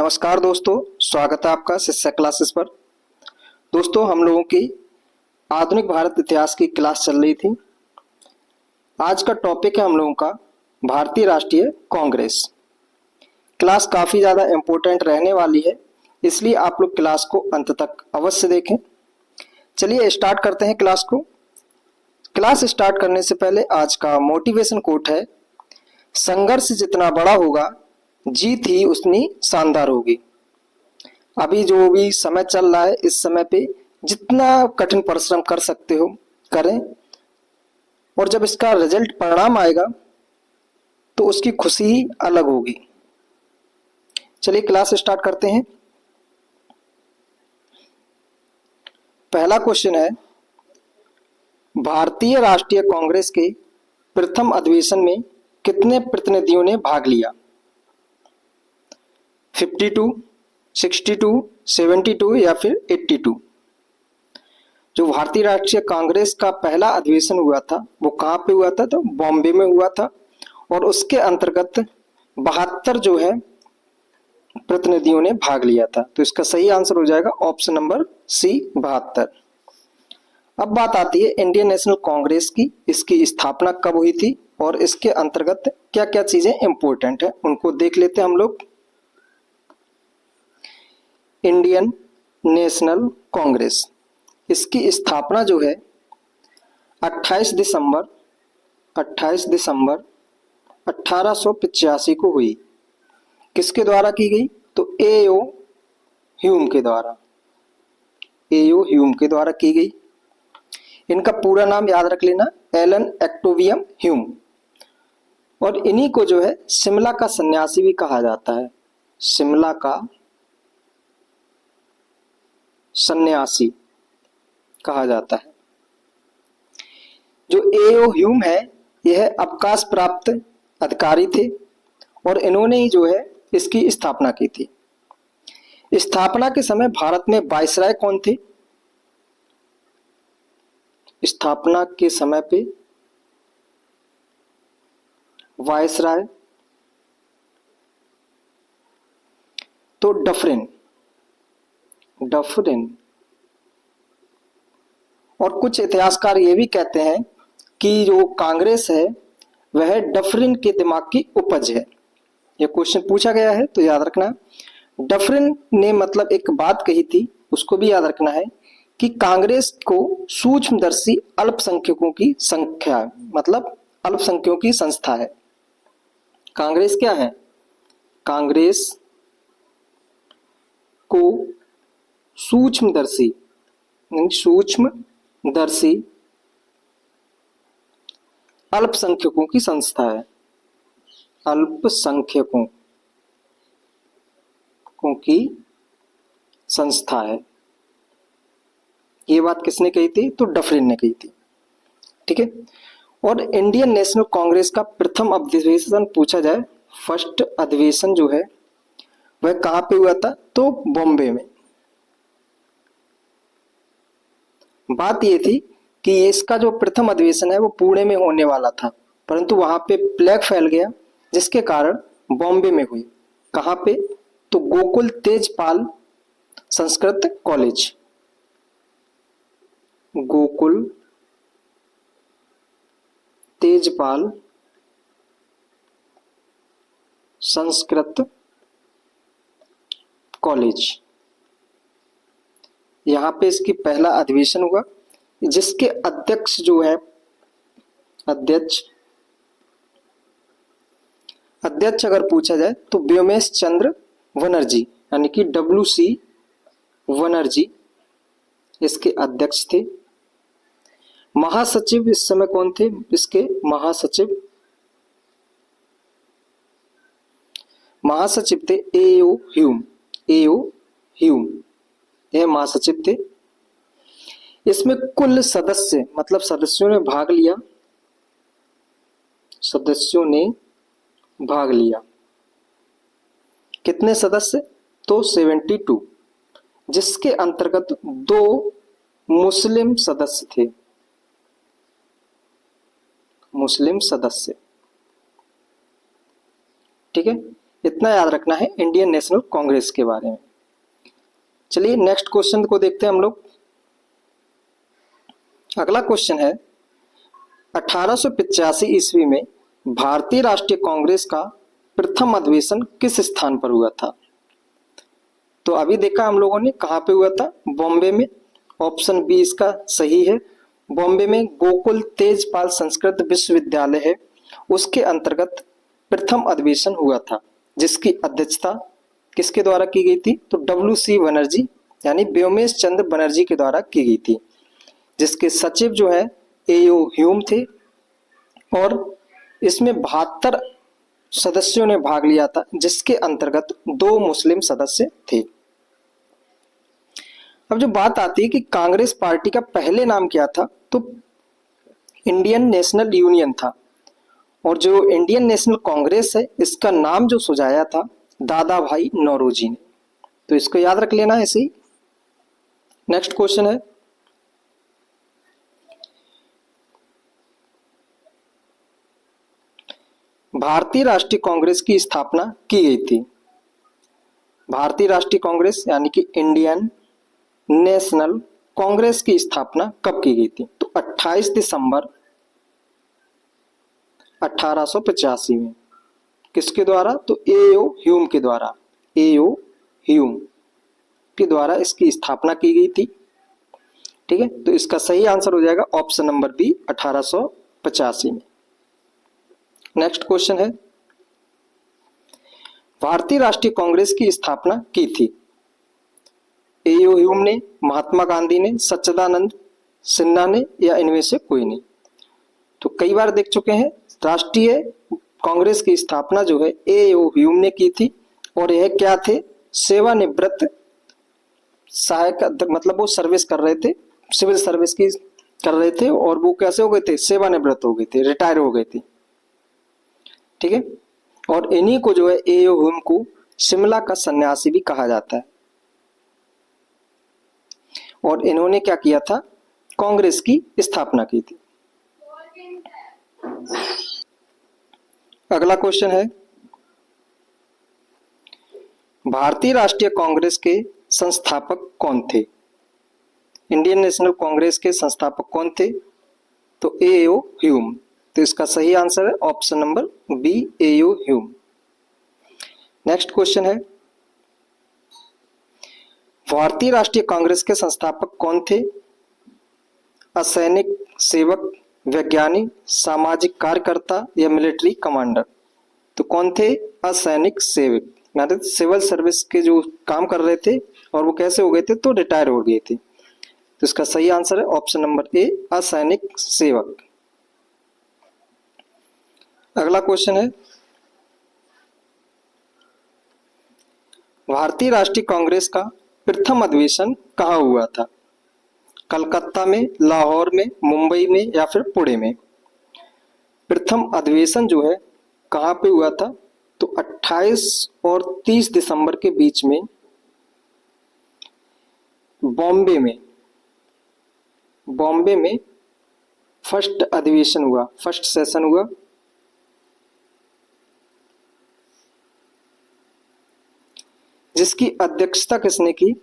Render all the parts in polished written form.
नमस्कार दोस्तों, स्वागत है आपका शिक्षा क्लासेस पर। दोस्तों, हम लोगों की आधुनिक भारत इतिहास की क्लास चल रही थी। आज का टॉपिक है हम लोगों का भारतीय राष्ट्रीय कांग्रेस। क्लास काफ़ी ज़्यादा इम्पोर्टेंट रहने वाली है, इसलिए आप लोग क्लास को अंत तक अवश्य देखें। चलिए स्टार्ट करते हैं क्लास को। क्लास स्टार्ट करने से पहले आज का मोटिवेशन कोट है, संघर्ष जितना बड़ा होगा जीत ही उतनी शानदार होगी। अभी जो भी समय चल रहा है, इस समय पे जितना कठिन परिश्रम कर सकते हो करें, और जब इसका रिजल्ट परिणाम आएगा तो उसकी खुशी ही अलग होगी। चलिए क्लास स्टार्ट करते हैं। पहला क्वेश्चन है, भारतीय राष्ट्रीय कांग्रेस के प्रथम अधिवेशन में कितने प्रतिनिधियों ने भाग लिया? 52, 62, 72 या फिर 82? जो भारतीय राष्ट्रीय कांग्रेस का पहला अधिवेशन हुआ था वो कहाँ पे हुआ था? तो बॉम्बे में हुआ था, और उसके अंतर्गत 72 जो है प्रतिनिधियों ने भाग लिया था। तो इसका सही आंसर हो जाएगा ऑप्शन नंबर सी, 72। अब बात आती है इंडियन नेशनल कांग्रेस की। इसकी स्थापना कब हुई थी और इसके अंतर्गत क्या क्या चीजें इंपॉर्टेंट है उनको देख लेते हैं हम लोग। इंडियन नेशनल कांग्रेस, इसकी स्थापना जो है 28 दिसंबर 1885 को हुई। किसके द्वारा की गई? तो एओ ह्यूम के द्वारा, की गई। इनका पूरा नाम याद रख लेना, एलन एक्टोवियम ह्यूम। और इन्हीं को जो है शिमला का सन्यासी भी कहा जाता है। शिमला का सन्यासी कहा जाता है। जो एओ ह्यूम है, यह अवकाश प्राप्त अधिकारी थे, और इन्होंने ही जो है इसकी स्थापना की थी। स्थापना के समय भारत में वायसराय कौन थे? स्थापना के समय पे वायसराय तो डफरिन। और कुछ इतिहासकार ये भी कहते हैं कि जो कांग्रेस है वह डफरिन के दिमाग की उपज है। यह क्वेश्चन पूछा गया है तो याद रखना। डफरिन ने मतलब एक बात कही थी, उसको भी याद रखना है कि कांग्रेस को सूक्ष्मदर्शी अल्पसंख्यकों की संख्या, मतलब अल्पसंख्यकों की संस्था है। कांग्रेस क्या है? कांग्रेस को सूक्ष्मदर्शी अल्पसंख्यकों की संस्था है। अल्पसंख्यकों की संस्था है। ये बात किसने कही थी? तो डफरिन ने कही थी। ठीक है। और इंडियन नेशनल कांग्रेस का प्रथम अधिवेशन पूछा जाए, फर्स्ट अधिवेशन जो है वह कहां पे हुआ था? तो बॉम्बे में। बात ये थी कि इसका जो प्रथम अधिवेशन है वो पुणे में होने वाला था, परंतु वहां पे प्लेग फैल गया, जिसके कारण बॉम्बे में हुई। कहां पे? तो गोकुल तेजपाल संस्कृत कॉलेज। गोकुल तेजपाल संस्कृत कॉलेज, यहां पे इसकी पहला अधिवेशन हुआ, जिसके अध्यक्ष जो है अध्यक्ष अगर पूछा जाए तो व्योमेश चंद्र बनर्जी, यानी कि WC बनर्जी इसके अध्यक्ष थे। महासचिव इस समय कौन थे? इसके महासचिव थे एओ ह्यूम। यह महासचिव थे। इसमें कुल सदस्य, मतलब सदस्यों ने भाग लिया। कितने सदस्य? तो 72, जिसके अंतर्गत 2 मुस्लिम सदस्य थे। ठीक है। इतना याद रखना है इंडियन नेशनल कांग्रेस के बारे में। चलिए नेक्स्ट क्वेश्चन को देखते हैं हम लोग। अगला क्वेश्चन है 1885 ईस्वी में भारतीय राष्ट्रीय कांग्रेस का प्रथम अधिवेशन किस स्थान पर हुआ था? तो अभी देखा हम लोगों ने कहाँ पे हुआ था, बॉम्बे में। ऑप्शन बी इसका सही है। बॉम्बे में गोकुल तेजपाल संस्कृत विश्वविद्यालय है, उसके अंतर्गत प्रथम अधिवेशन हुआ था, जिसकी अध्यक्षता किसके द्वारा की गई थी? तो WC बनर्जी यानी व्योमेश चंद्र बनर्जी के द्वारा की गई थी, जिसके सचिव जो है AO ह्यूम थे। और इसमें 72 सदस्यों ने भाग लिया था, जिसके अंतर्गत 2 मुस्लिम सदस्य थे। अब जो बात आती है कि कांग्रेस पार्टी का पहले नाम क्या था, तो इंडियन नेशनल यूनियन था। और जो इंडियन नेशनल कांग्रेस है, इसका नाम जो सुझाया था दादा भाई नौरोजी ने। तो इसको याद रख लेना ऐसे ही। नेक्स्ट क्वेश्चन है भारतीय राष्ट्रीय कांग्रेस की स्थापना की गई थी। भारतीय राष्ट्रीय कांग्रेस यानी कि इंडियन नेशनल कांग्रेस की स्थापना कब की गई थी? तो 28 दिसंबर 1885 में। किसके द्वारा? तो AO ह्यूम के द्वारा। AO ह्यूम के द्वारा इसकी स्थापना की गई थी। ठीक है, तो इसका सही आंसर हो जाएगा ऑप्शन नंबर बी 1885 में। नेक्स्ट क्वेश्चन है भारतीय राष्ट्रीय कांग्रेस की स्थापना की थी। AO ह्यूम ने, महात्मा गांधी ने, सच्चिदानंद सिन्हा ने, या इनमें से कोई नहीं? तो कई बार देख चुके हैं, राष्ट्रीय कांग्रेस की स्थापना जो है AO ह्यूम ने की थी। और यह क्या थे? सेवानिवृत्त सहायक, मतलब वो सर्विस कर रहे थे, सिविल सर्विस की कर रहे थे। और वो कैसे हो गए थे? सेवानिवृत्त हो गए थे, रिटायर हो गए थे। ठीक है, और इन्हीं को जो है AO ह्यूम को शिमला का सन्यासी भी कहा जाता है। और इन्होंने क्या किया था? कांग्रेस की स्थापना की थी। अगला क्वेश्चन है भारतीय राष्ट्रीय कांग्रेस के संस्थापक कौन थे? इंडियन नेशनल कांग्रेस के संस्थापक कौन थे? तो AO ह्यूम। तो इसका सही आंसर है option number B AO Hume. Next question है भारतीय राष्ट्रीय कांग्रेस के संस्थापक कौन थे? असैनिक सेवक, वैज्ञानिक, सामाजिक कार्यकर्ता, या मिलिट्री कमांडर? तो कौन थे? असैनिक सेवक, यानी सिविल सर्विस के जो काम कर रहे थे और वो कैसे हो गए थे? तो रिटायर हो गए थे। तो इसका सही आंसर है ऑप्शन नंबर ए असैनिक सेवक। अगला क्वेश्चन है भारतीय राष्ट्रीय कांग्रेस का प्रथम अधिवेशन कहाँ हुआ था? कलकत्ता में, लाहौर में, मुंबई में, या फिर पुणे में? प्रथम अधिवेशन जो है कहाँ पे हुआ था? तो 28 और 30 दिसंबर के बीच में बॉम्बे में फर्स्ट अधिवेशन हुआ, फर्स्ट सेशन हुआ। जिसकी अध्यक्षता किसने की?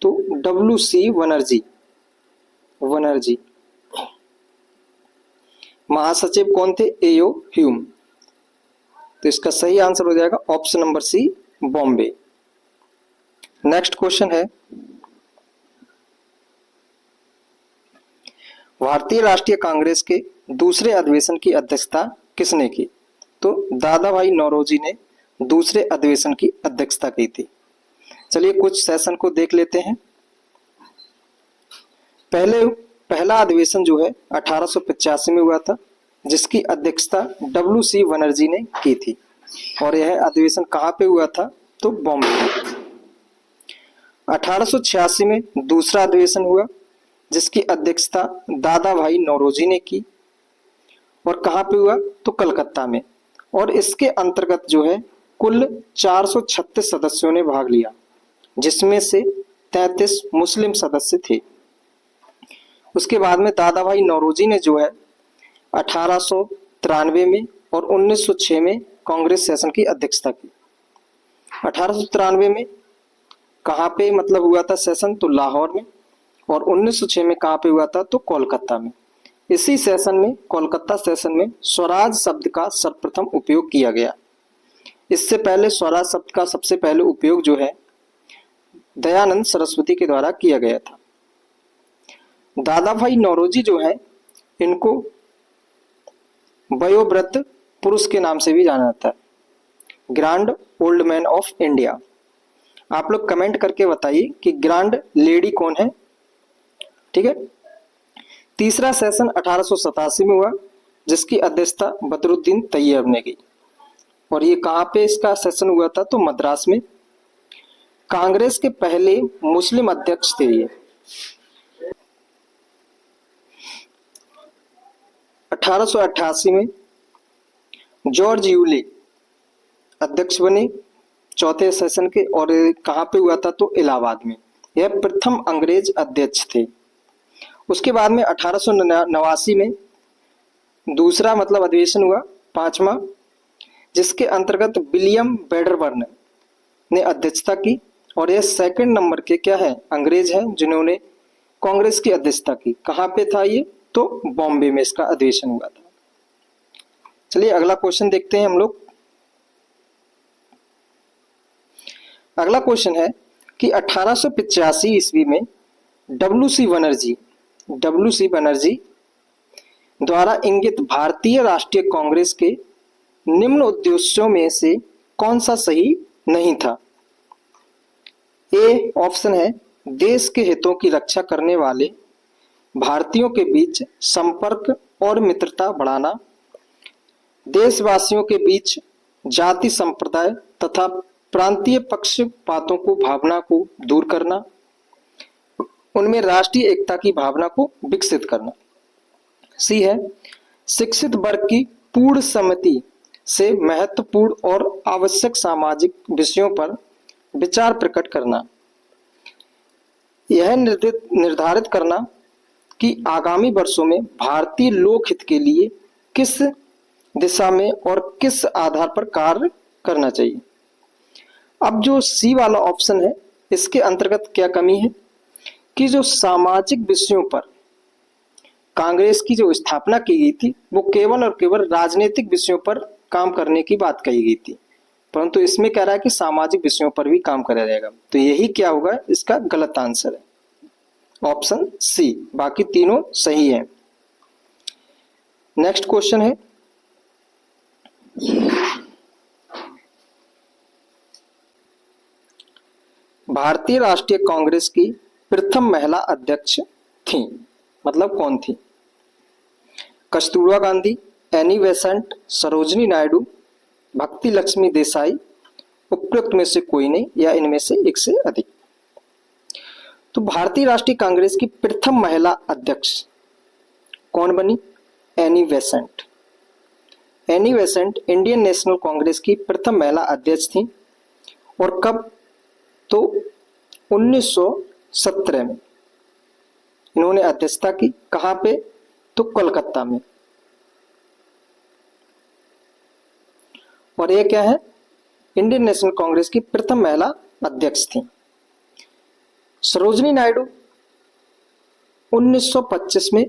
तो WC बनर्जी। महासचिव कौन थे? AO Hume. तो इसका सही आंसर हो जाएगा option number C Bombay. Next question है भारतीय राष्ट्रीय कांग्रेस के दूसरे अधिवेशन की अध्यक्षता किसने की? तो दादा भाई नौरोजी ने दूसरे अधिवेशन की अध्यक्षता की थी। चलिए कुछ सेशन को देख लेते हैं। पहला अधिवेशन जो है 1885 में हुआ था, जिसकी अध्यक्षता WC बनर्जी ने की थी। और यह अधिवेशन कहाँ पे हुआ था? तो बॉम्बे में। 1886 में दूसरा अधिवेशन हुआ, जिसकी अध्यक्षता दादा भाई नौरोजी ने की। और कहाँ पे हुआ? तो कलकत्ता में। और इसके अंतर्गत जो है कुल 436 सदस्यों ने भाग लिया, जिसमें से 33 मुस्लिम सदस्य थे। उसके बाद में दादा भाई नौरोजी ने जो है 1893 में और 1906 में कांग्रेस सेशन की अध्यक्षता की। 1893 में कहाँ पे मतलब हुआ था सेशन, तो लाहौर में, और 1906 में कहाँ पे हुआ था, तो कोलकाता में। इसी सेशन में, कोलकाता सेशन में स्वराज शब्द का सर्वप्रथम उपयोग किया गया। इससे पहले स्वराज शब्द का सबसे पहले उपयोग जो है दयानंद सरस्वती के द्वारा किया गया था। दादा भाई नौरोजी जो है इनको वयोवृद्ध पुरुष के नाम से भी जाना जाता है, grand old man of India. आप लोग कमेंट करके बताइए कि ग्रैंड लेडी कौन है, ठीक है। तीसरा सेशन 1887 में हुआ, जिसकी अध्यक्षता बदरुद्दीन तैयब ने की। और ये कहाँ पे इसका सेशन हुआ था, तो मद्रास में। कांग्रेस के पहले मुस्लिम अध्यक्ष थे ये। 1888 में जॉर्ज यूले अध्यक्ष बने चौथे सेशन के, और कहाँ पे हुआ था, तो इलाहाबाद में। यह प्रथम अंग्रेज अध्यक्ष थे। उसके बाद में 1889 में दूसरा मतलब अधिवेशन हुआ, पांचवा, जिसके अंतर्गत विलियम वेडरबर्न ने अध्यक्षता की। और यह सेकंड नंबर के क्या है, अंग्रेज हैं जिन्होंने कांग्रेस की अध्यक्षता की। कहाँ पे था ये, तो बॉम्बे में इसका अधिवेशन हुआ था। चलिए अगला क्वेश्चन देखते हैं हम लोग। अगला क्वेश्चन है कि 1885 ईस्वी में डब्ल्यू सी बनर्जी द्वारा इंगित भारतीय राष्ट्रीय कांग्रेस के निम्न उद्देश्यों में से कौन सा सही नहीं था। ए ऑप्शन है देश के हितों की रक्षा करने वाले भारतीयों के बीच संपर्क और मित्रता बढ़ाना, देशवासियों के बीच जाति संप्रदाय तथा प्रांतीय पक्षपातों को भावना को दूर करना, उनमें राष्ट्रीय एकता की भावना को विकसित करना। सी है शिक्षित वर्ग की पूर्ण सहमति से महत्वपूर्ण और आवश्यक सामाजिक विषयों पर विचार प्रकट करना, यह निर्धारित करना कि आगामी वर्षों में भारतीय लोकहित के लिए किस दिशा में और किस आधार पर कार्य करना चाहिए। अब जो सी वाला ऑप्शन है इसके अंतर्गत क्या कमी है कि जो सामाजिक विषयों पर कांग्रेस की जो स्थापना की गई थी वो केवल और केवल राजनीतिक विषयों पर काम करने की बात कही गई थी, परंतु इसमें कह रहा है कि सामाजिक विषयों पर भी काम करा जाएगा। तो यही क्या होगा, इसका गलत आंसर है ऑप्शन सी, बाकी तीनों सही है। नेक्स्ट क्वेश्चन है भारतीय राष्ट्रीय कांग्रेस की प्रथम महिला अध्यक्ष थी, मतलब कौन थी। कस्तूरबा गांधी, एनी बेसेंट, सरोजनी नायडू, भक्ति लक्ष्मी देसाई, उपयुक्त में से कोई नहीं, या इनमें से एक से अधिक। तो भारतीय राष्ट्रीय कांग्रेस की प्रथम महिला अध्यक्ष कौन बनी, Annie Besant. Annie Besant Indian national Congress की प्रथम महिला अध्यक्ष थी, और कब, तो 1917 में इन्होंने अध्यक्षता की। कहां पे, तो कोलकाता में। और ये क्या है, इंडियन नेशनल कांग्रेस की प्रथम महिला अध्यक्ष थी। सरोजनी नायडू 1925 में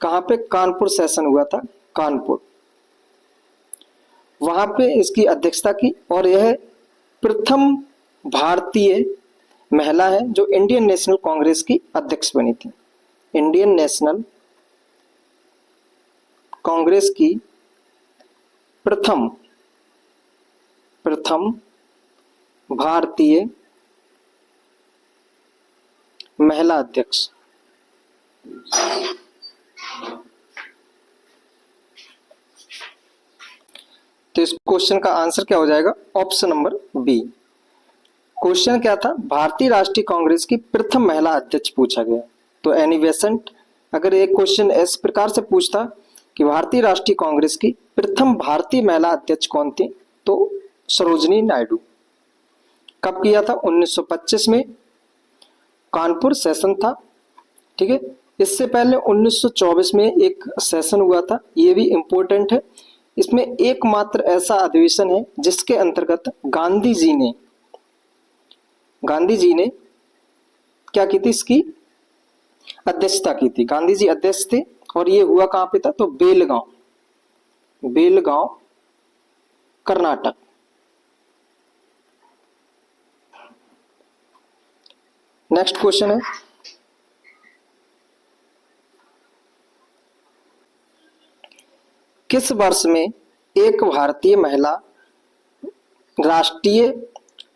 कहां पे, कानपुर सेशन हुआ था, कानपुर, वहां पे इसकी अध्यक्षता की। और यह प्रथम भारतीय महिला है जो इंडियन नेशनल कांग्रेस की अध्यक्ष बनी थी। इंडियन नेशनल कांग्रेस की प्रथम भारतीय महिला अध्यक्ष। तो इस क्वेश्चन का आंसर क्या हो जाएगा, ऑप्शन नंबर बी। क्वेश्चन क्या था, भारतीय राष्ट्रीय कांग्रेस की प्रथम महिला अध्यक्ष पूछा गया। तो एनी बेसेंट, अगर एक क्वेश्चन इस प्रकार से पूछता कि भारतीय राष्ट्रीय कांग्रेस की प्रथम भारतीय महिला अध्यक्ष कौन थी, तो सरोजनी नायडू। कब किया था, 1925 में, कानपुर सेशन था, ठीक है। इससे पहले 1924 में एक सेशन हुआ था, ये भी इंपॉर्टेंट है। इसमें एकमात्र ऐसा अधिवेशन है जिसके अंतर्गत गांधी जी ने क्या की थी, इसकी अध्यक्षता की थी। गांधी जी अध्यक्ष थे और ये हुआ कहां पे था, तो बेलगांव कर्नाटक। नेक्स्ट क्वेश्चन है, किस वर्ष में एक भारतीय महिला राष्ट्रीय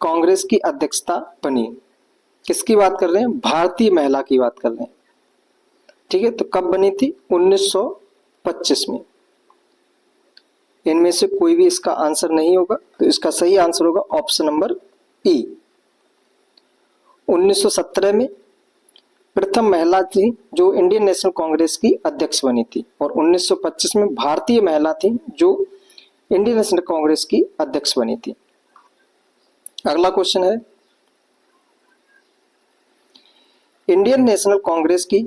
कांग्रेस की अध्यक्षता बनी? किसकी बात कर रहे हैं, भारतीय महिला की बात कर रहे हैं। ठीक है, तो कब बनी थी, 1925 में। इनमें से कोई भी इसका आंसर नहीं होगा, तो इसका सही आंसर होगा ऑप्शन नंबर ई। 1917 में प्रथम महिला थी जो इंडियन नेशनल कांग्रेस की अध्यक्ष बनी थी, और 1925 में भारतीय महिला थी जो इंडियन नेशनल कांग्रेस की अध्यक्ष बनी थी। अगला क्वेश्चन है, इंडियन नेशनल कांग्रेस की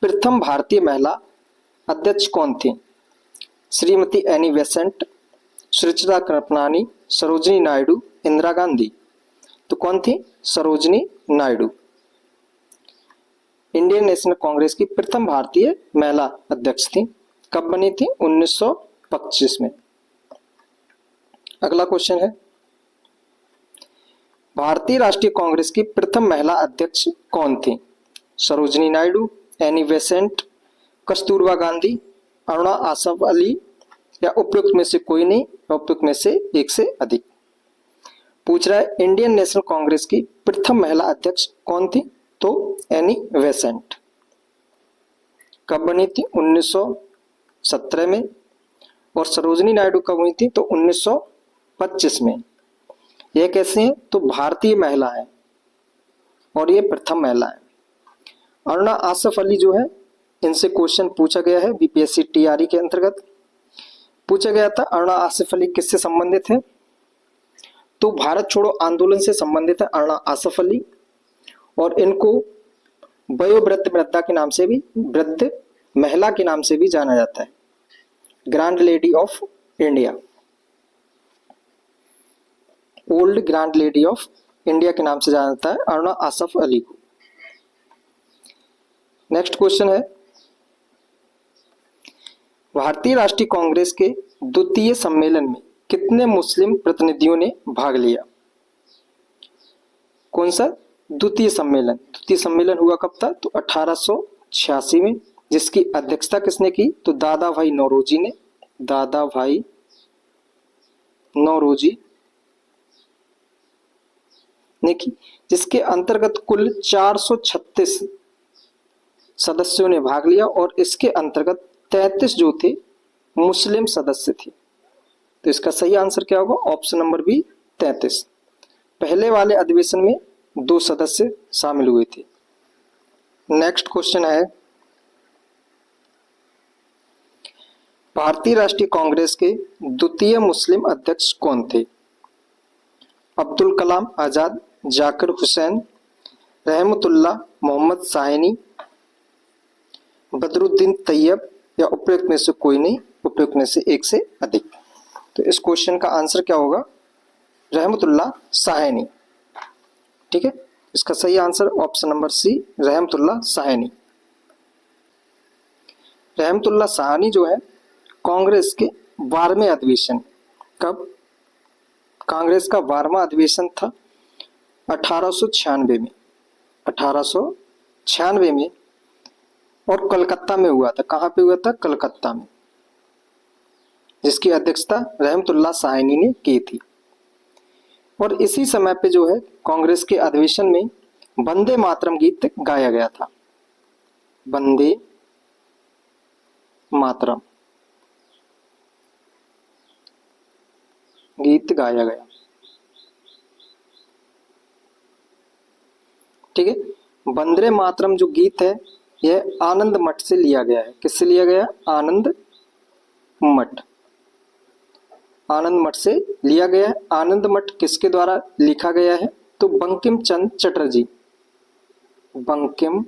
प्रथम भारतीय महिला अध्यक्ष कौन थी? Shrimati Annie Besant, Suchitra Kripalani, Sarojini Naidu, Indira Gandhi. तो कौन थी, सरोजिनी नायडू। इंडियन नेशनल कांग्रेस की प्रथम भारतीय महिला अध्यक्ष थी। कब बनी थी, 1925 में। अगला क्वेश्चन है, भारतीय राष्ट्रीय कांग्रेस की प्रथम महिला अध्यक्ष कौन थी? सरोजिनी नायडू, एनी बेसेंट, कस्तूरबा गांधी, अरुणा आसफ अली, या उपयुक्त में से कोई नहीं, उपयुक्त में से एक से अधिक। पूछ रहा है इंडियन नेशनल कांग्रेस की प्रथम महिला अध्यक्ष कौन थी? तो एनी बेसेंट। कब बनी थी, 1917 में। और सरोजिनी नायडू कब हुई थी, तो 1925 में। यह कैसे हैं, तो भारतीय महिला है और ये प्रथम महिला है। अरुणा आसफ अली जो है, इनसे क्वेश्चन पूछा गया है बीपीएससी टीआरई के अंतर्गत। पूछा गया था अरुणा आसफ अली किससे संबंधित है, तो भारत छोड़ो आंदोलन से संबंधित है अरुणा आसफ अली। और इनको वयोवृद्ध वृद्धा के नाम से भी, वृद्ध महिला के नाम से भी जाना जाता है, grand lady of India, old grand lady of India के नाम से जाना जाता है अरुणा आसफ अली को। नेक्स्ट क्वेश्चन है, भारतीय राष्ट्रीय कांग्रेस के द्वितीय सम्मेलन में कितने मुस्लिम प्रतिनिधियों ने भाग लिया? कौन सा द्वितीय सम्मेलन? द्वितीय सम्मेलन हुआ कब था, तो 1886 में। जिसकी अध्यक्षता किसने की, तो दादा भाई नौरोजी ने, दादा भाई नौरोजी ने की, जिसके अंतर्गत कुल 436 सदस्यों ने भाग लिया और इसके अंतर्गत 33 जो थे मुस्लिम सदस्य थे। तो इसका सही आंसर क्या होगा, ऑप्शन नंबर बी 33। पहले वाले अधिवेशन में 2 सदस्य शामिल हुए थे। नेक्स्ट क्वेश्चन है, भारतीय राष्ट्रीय कांग्रेस के द्वितीय मुस्लिम अध्यक्ष कौन थे? अब्दुल कलाम आजाद, जाकिर हुसैन, रहमतुल्लाह मोहम्मद साहनी, बदरुद्दीन तैयब, या उपयुक्त में से कोई नहीं, उपयुक्त में से एक से अधिक। तो इस क्वेश्चन का आंसर क्या होगा, रहमतुल्लाह साहनी। ठीक है, इसका सही आंसर ऑप्शन नंबर सी, रहमतुल्लाह साहनी। रहमतुल्लाह साहनी जो है कांग्रेस के 12वें अधिवेशन, कब, कांग्रेस का 12वां अधिवेशन था 1896 में, 1896 में, और कलकत्ता में हुआ था। कहां पे हुआ था, कलकत्ता में, जिसकी अध्यक्षता रहमतुल्लाह साहनी ने की थी। और इसी समय पे जो है कांग्रेस के अधिवेशन में वंदे मातरम गीत गाया गया था, वंदे मातरम गीत गाया गया। ठीक है, वंदे मातरम जो गीत है यह आनंद मठ से लिया गया है। किससे लिया गया, आनंद मठ, आनंद मठ से लिया गया है। आनंद मठ किसके द्वारा लिखा गया है, तो बंकिम चंद्र चटर्जी, बंकिम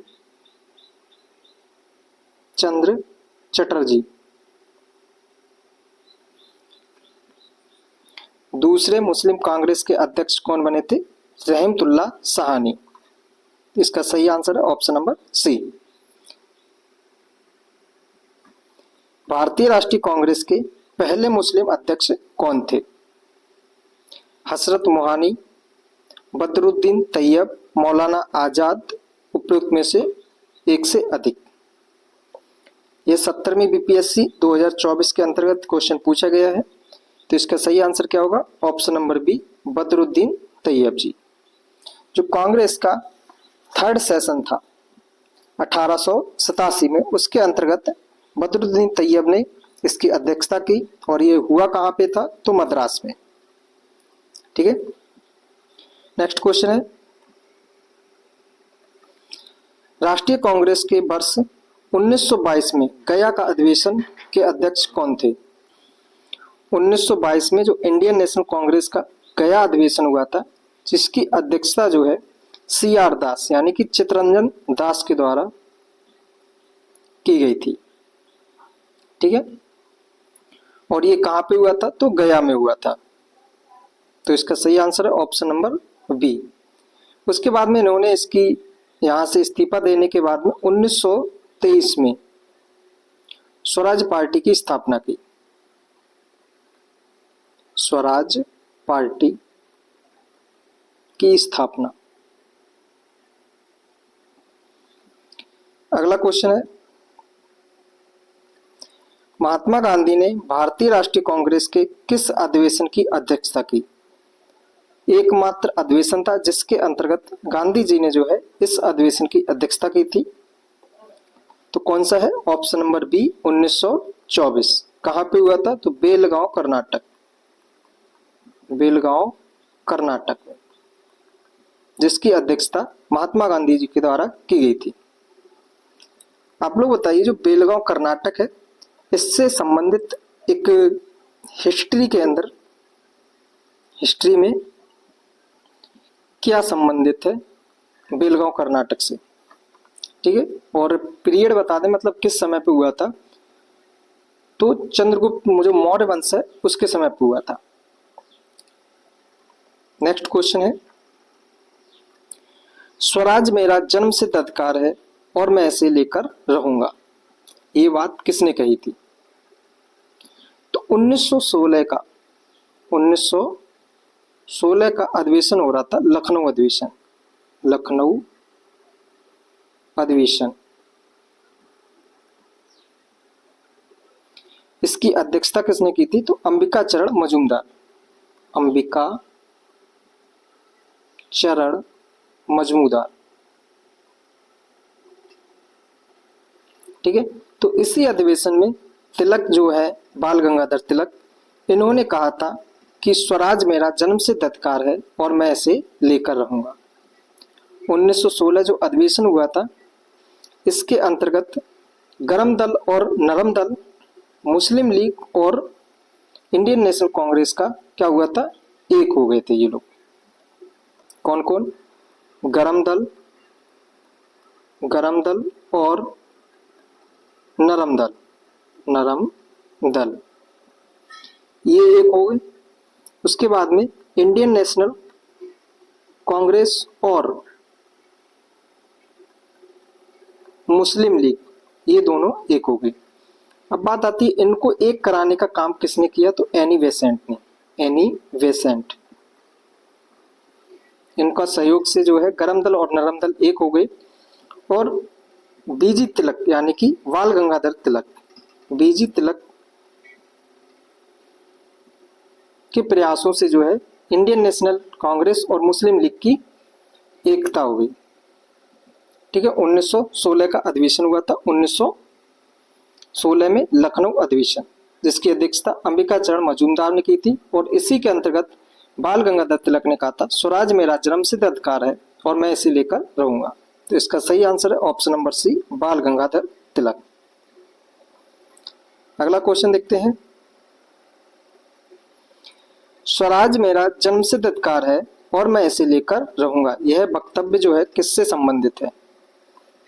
चंद्र चटर्जी। दूसरे मुस्लिम कांग्रेस के अध्यक्ष कौन बने थे? रहमतुल्लाह सहानी। इसका सही आंसर है ऑप्शन नंबर सी। भारतीय राष्ट्रीय कांग्रेस के पहले मुस्लिम अध्यक्ष कौन थे? हसरत मोहानी, बदरुद्दीन तैयब, मौलाना आजाद, उपयुक्त में से एक से अधिक। यह 70वीं बीपीएससी 2024 के अंतर्गत क्वेश्चन पूछा गया है। तो इसका सही आंसर क्या होगा? Option number B, Badruddin Tyabji. जो कांग्रेस का थर्ड सेशन था 1887 में, उसके अंतर्गत बदरुद्दीन तैयब ने इसकी अध्यक्षता की और ये हुआ कहाँ पे था? तो मद्रास में। ठीक है, नेक्स्ट क्वेश्चन है, राष्ट्रीय कांग्रेस के वर्ष 1922 में गया का अधिवेशन के अध्यक्ष कौन थे? 1922 में जो इंडियन नेशनल कांग्रेस का गया अधिवेशन हुआ था, जिसकी अध्यक्षता जो है CR दास यानी कि चित्तरंजन दास के द्वारा की गई थी। ठीक है, और ये कहाँ पे हुआ था? तो गया में हुआ था। तो इसका सही आंसर है ऑप्शन नंबर बी। उसके बाद में इन्होंने इसकी यहाँ से इस्तीफा देने के बाद में 1923 में स्वराज पार्टी की स्थापना की। स्वराज पार्टी की स्थापना। अगला क्वेश्चन है, महात्मा गांधी ने भारतीय राष्ट्रीय कांग्रेस के किस अधिवेशन की अध्यक्षता की? एकमात्र अधिवेशन था जिसके अंतर्गत गांधी जी ने जो है इस अधिवेशन की अध्यक्षता की थी। तो कौन सा है? Option number B, 1924। कहां पे हुआ था? तो बेलगांव कर्नाटक। बेलगांव कर्नाटक में, जिसकी अध्यक्षता महात्मा गांधी जी के द्वारा की गई थी। आप लोग बताइए, जो बेलगांव कर्नाटक है, इससे संबंधित एक हिस्ट्री के अंदर, हिस्ट्री में क्या संबंधित है बेलगांव कर्नाटक से? ठीक है, और पीरियड बता दें, मतलब किस समय पे हुआ था? तो चंद्रगुप्त जो मौर्य वंश है उसके समय पे हुआ था। नेक्स्ट क्वेश्चन है, स्वराज मेरा जन्मसिद्ध अधिकार है और मैं इसे लेकर रहूंगा, ये बात किसने कही थी? तो 1916 का अधिवेशन हो रहा था, लखनऊ अधिवेशन। लखनऊ अधिवेशन, इसकी अध्यक्षता किसने की थी? तो अंबिका चरण मजूमदार। अंबिका चरण मजूमदार। ठीक है, तो इसी अधिवेशन में तिलक जो है, बाल गंगाधर तिलक, इन्होंने कहा था कि स्वराज मेरा जन्मसिद्ध अधिकार है और मैं इसे लेकर रहूंगा। 1916 जो अधिवेशन हुआ था, इसके अंतर्गत गरम दल और नरम दल, मुस्लिम लीग और इंडियन नेशनल कांग्रेस का क्या हुआ था? एक हो गए थे ये लोग। कौन कौन? गरम दल और नरम दल, ये एक हो गए। उसके बाद में इंडियन नेशनल कांग्रेस और मुस्लिम लीग, ये दोनों एक हो गए। अब बात आती है, इनको एक कराने का काम किसने किया? तो एनी बेसेंट ने। एनी बेसेंट, इनका सहयोग से जो है गरम दल और नरम दल एक हो गए। और बीजी तिलक यानी कि बाल गंगाधर तिलक, बीजी तिलक के प्रयासों से जो है इंडियन नेशनल कांग्रेस और मुस्लिम लीग की एकता हो गई। ठीक है, 1916 का अधिवेशन हुआ था, 1916 में लखनऊ अधिवेशन, जिसकी अध्यक्षता अंबिका चरण मजूमदार ने की थी। और इसी के अंतर्गत बाल गंगाधर तिलक ने कहा था, स्वराज मेरा जन्मसिद्ध अधिकार है और मैं इसे लेकर रहूंगा। तो इसका सही आंसर है ऑप्शन नंबर सी, बाल गंगाधर तिलक। अगला क्वेश्चन देखते हैं, स्वराज मेरा जन्मसिद्ध अधिकार है और मैं इसे लेकर रहूंगा, यह वक्तव्य जो है किससे संबंधित है?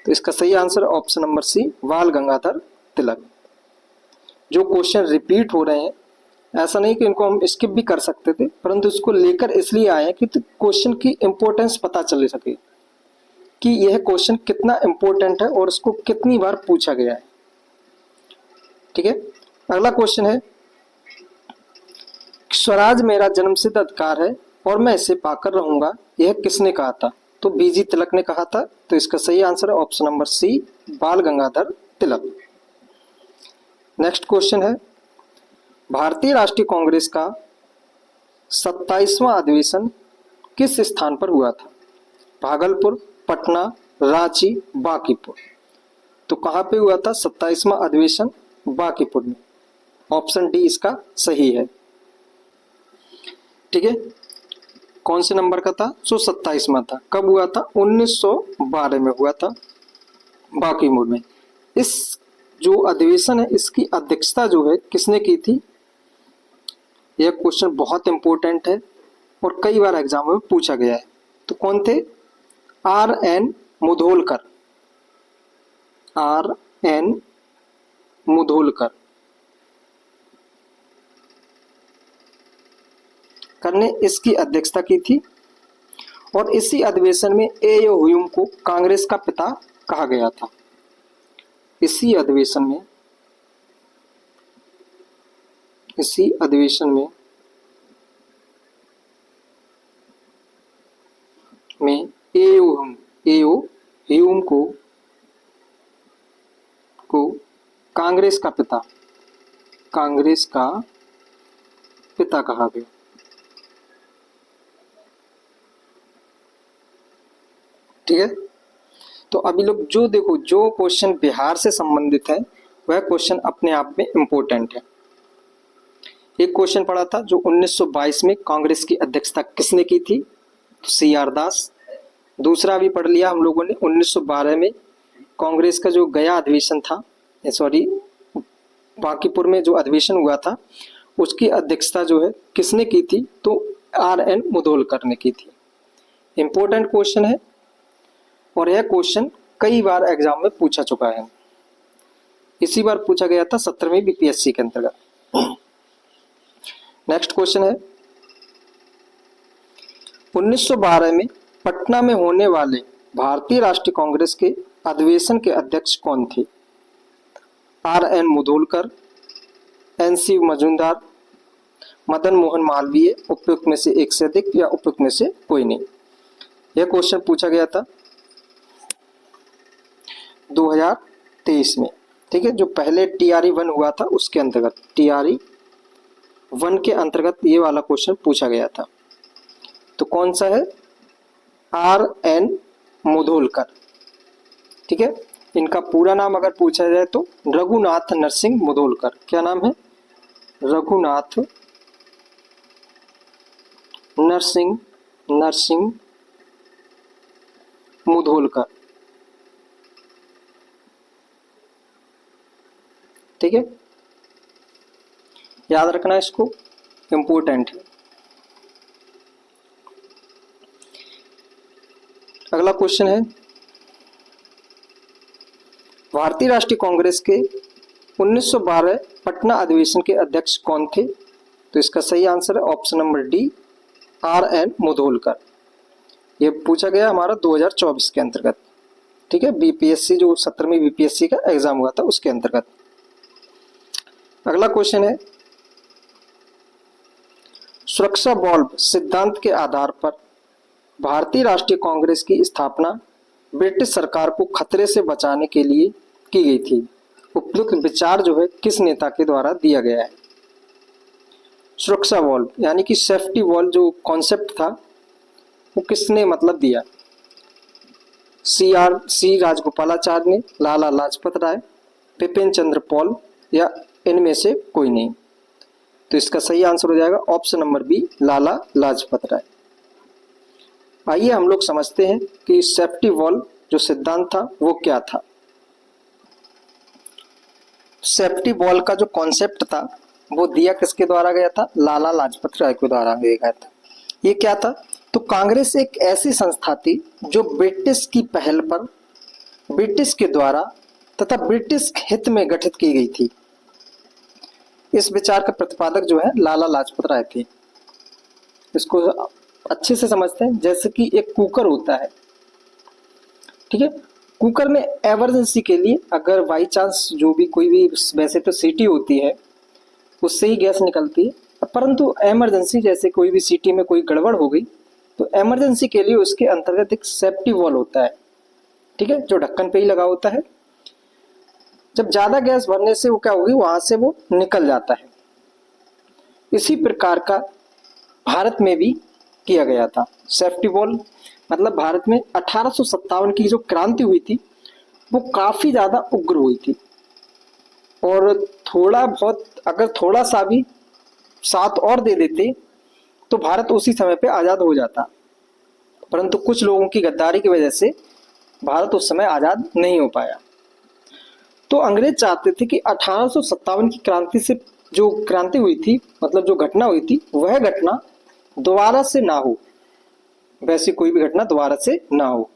तो इसका सही आंसर ऑप्शन नंबर सी, बाल गंगाधर तिलक। जो क्वेश्चन रिपीट हो रहे हैं ऐसा नहीं कि इनको हम स्किप भी कर सकते थे, परंतु इसको लेकर इसलिए आए हैं कि क्वेश्चन की इंपॉर्टेंस पता चल सके कि यह क्वेश्चन कितना इंपॉर्टेंट है और इसको कितनी बार पूछा गया है। ठीक है, अगला क्वेश्चन है, स्वराज मेरा जन्मसिद्ध अधिकार है और मैं इसे पाकर रहूंगा, यह किसने कहा था? तो बीजी तिलक ने कहा था। तो इसका सही आंसर है ऑप्शन नंबर सी, बाल गंगाधर तिलक। नेक्स्ट क्वेश्चन है, भारतीय राष्ट्रीय कांग्रेस का 27वां अधिवेशन किस स्थान पर हुआ था? भागलपुर, पटना, रांची, बांकीपुर। तो कहां पे हुआ था 27वां अधिवेशन? बांकीपुर में। ऑप्शन डी इसका सही है। ठीक है, कौन से नंबर का था? 27वां था। कब हुआ था? 1912 में हुआ था, बांकीपुर में। इस जो अधिवेशन है इसकी अध्यक्षता जो है किसने की थी? यह क्वेश्चन बहुत इंपॉर्टेंट है और कई बार एग्जाम में पूछा गया है। तो कौन थे? R.N. मुधोलकर। R.N. मुधोलकर ने इसकी अध्यक्षता की थी और इसी अधिवेशन में ए.ओ. ह्यूम को कांग्रेस का पिता कहा गया था। इसी अधिवेशन में ए.ओ. ह्यूम को कांग्रेस का पिता कहा गया। ठीक है, तो अभी लोग जो देखो, जो क्वेश्चन बिहार से संबंधित है वह क्वेश्चन अपने आप में इंपॉर्टेंट है। एक क्वेश्चन पढ़ा था जो 1922 में कांग्रेस की अध्यक्षता किसने की थी? तो C.R. दास। दूसरा भी पढ़ लिया हम लोगों ने, 1912 में कांग्रेस का जो गया अधिवेशन था, बांकीपुर में जो अधिवेशन हुआ था उसकी अध्यक्षता जो है किसने की थी? तो R.N. मुधोलकर ने की थी। इंपॉर्टेंट क्वेश्चन है और यह क्वेश्चन कई बार एग्जाम में पूछा चुका है। इसी बार पूछा गया था 17वीं बीपीएससी के अंतर्गत। नेक्स्ट क्वेश्चन है, 1912 में पटना में होने वाले भारतीय राष्ट्रीय कांग्रेस के अधिवेशन के अध्यक्ष कौन थे? R.N. मुधोलकर, N.C. मजूमदार, मदन मोहन मालवीय, उपयुक्त में से एक से अधिक या उपयुक्त में से कोई नहीं। यह क्वेश्चन पूछा गया था 2023 में। ठीक है, जो पहले TRE 1 हुआ था उसके अंतर्गत, TRE 1 के अंतर्गत ये वाला क्वेश्चन पूछा गया था। तो कौन सा है? R.N. मुधोलकर। ठीक है, इनका पूरा नाम अगर पूछा जाए तो रघुनाथ नरसिंह मुधोलकर। क्या नाम है? रघुनाथ नरसिंह मुधोलकर। ठीक है, याद रखना इसको, इंपॉर्टेंट है। अगला क्वेश्चन है, भारतीय राष्ट्रीय कांग्रेस के 1912 पटना अधिवेशन के अध्यक्ष कौन थे? तो इसका सही आंसर है option number D, R.N. Mudholkar. ये पूछा गया हमारा 2024 के अंतर्गत। ठीक है, बीपीएससी जो 17वीं बीपीएससी का एग्जाम हुआ था उसके अंतर्गत। अगला क्वेश्चन है, सुरक्षा वाल्व सिद्धांत के आधार पर भारतीय राष्ट्रीय कांग्रेस की स्थापना ब्रिटिश सरकार को खतरे से बचाने के लिए की गई थी। उपयुक्त विचार जो है किस नेता के द्वारा दिया गया है? सुरक्षा वाल्व यानी कि सेफ्टी वॉल्व जो कॉन्सेप्ट था वो किसने मतलब दिया? सी राजगोपालाचारी ने, लाला लाजपत राय, बिपिन चंद्र पॉल या इनमें से कोई नहीं। तो इसका सही आंसर हो जाएगा option number B, Lala Lajpat Rai. आइए हम लोग समझते हैं कि सेफ्टी वॉल्व जो सिद्धांत था वो क्या था। सेफ्टी वॉल्व का जो कॉन्सेप्ट था वो दिया किसके द्वारा गया था? लाला लाजपत राय के द्वारा दिया गया था। ये क्या था? तो कांग्रेस एक ऐसी संस्था थी जो ब्रिटिश की पहल पर, ब्रिटिश के द्वारा तथा ब्रिटिश हित में गठित की गई थी। इस विचार का प्रतिपादक जो है लाला लाजपत राय थे। इसको अच्छे से समझते हैं। जैसे कि एक कुकर होता है, ठीक है, कुकर में इमरजेंसी के लिए अगर बाई चांस जो भी कोई भी, वैसे तो सीटी होती है उससे ही गैस निकलती है, परंतु इमरजेंसी जैसे कोई भी सीटी में कोई गड़बड़ हो गई तो इमरजेंसी के लिए उसके अंतर्गत एक सेफ्टी वॉल्व होता है, ठीक है, जो ढक्कन पे ही लगा होता है। जब ज्यादा गैस भरने से वो क्या होगी, वहां से वो निकल जाता है। इसी प्रकार का भारत में भी किया गया था सेफ्टी वॉल्व। मतलब भारत में 1857 की जो क्रांति हुई थी वो काफी ज्यादा उग्र हुई थी, और थोड़ा बहुत अगर थोड़ा सा भी साथ और दे देते तो भारत उसी समय पे आजाद हो जाता, परंतु कुछ लोगों की गद्दारी की वजह से भारत उस समय आजाद नहीं हो पाया। तो अंग्रेज चाहते थे कि 1857 की क्रांति से जो क्रांति हुई थी, मतलब जो घटना हुई थी, वह घटना दोबारा से ना हो, वैसी कोई भी घटना दोबारा से ना हो,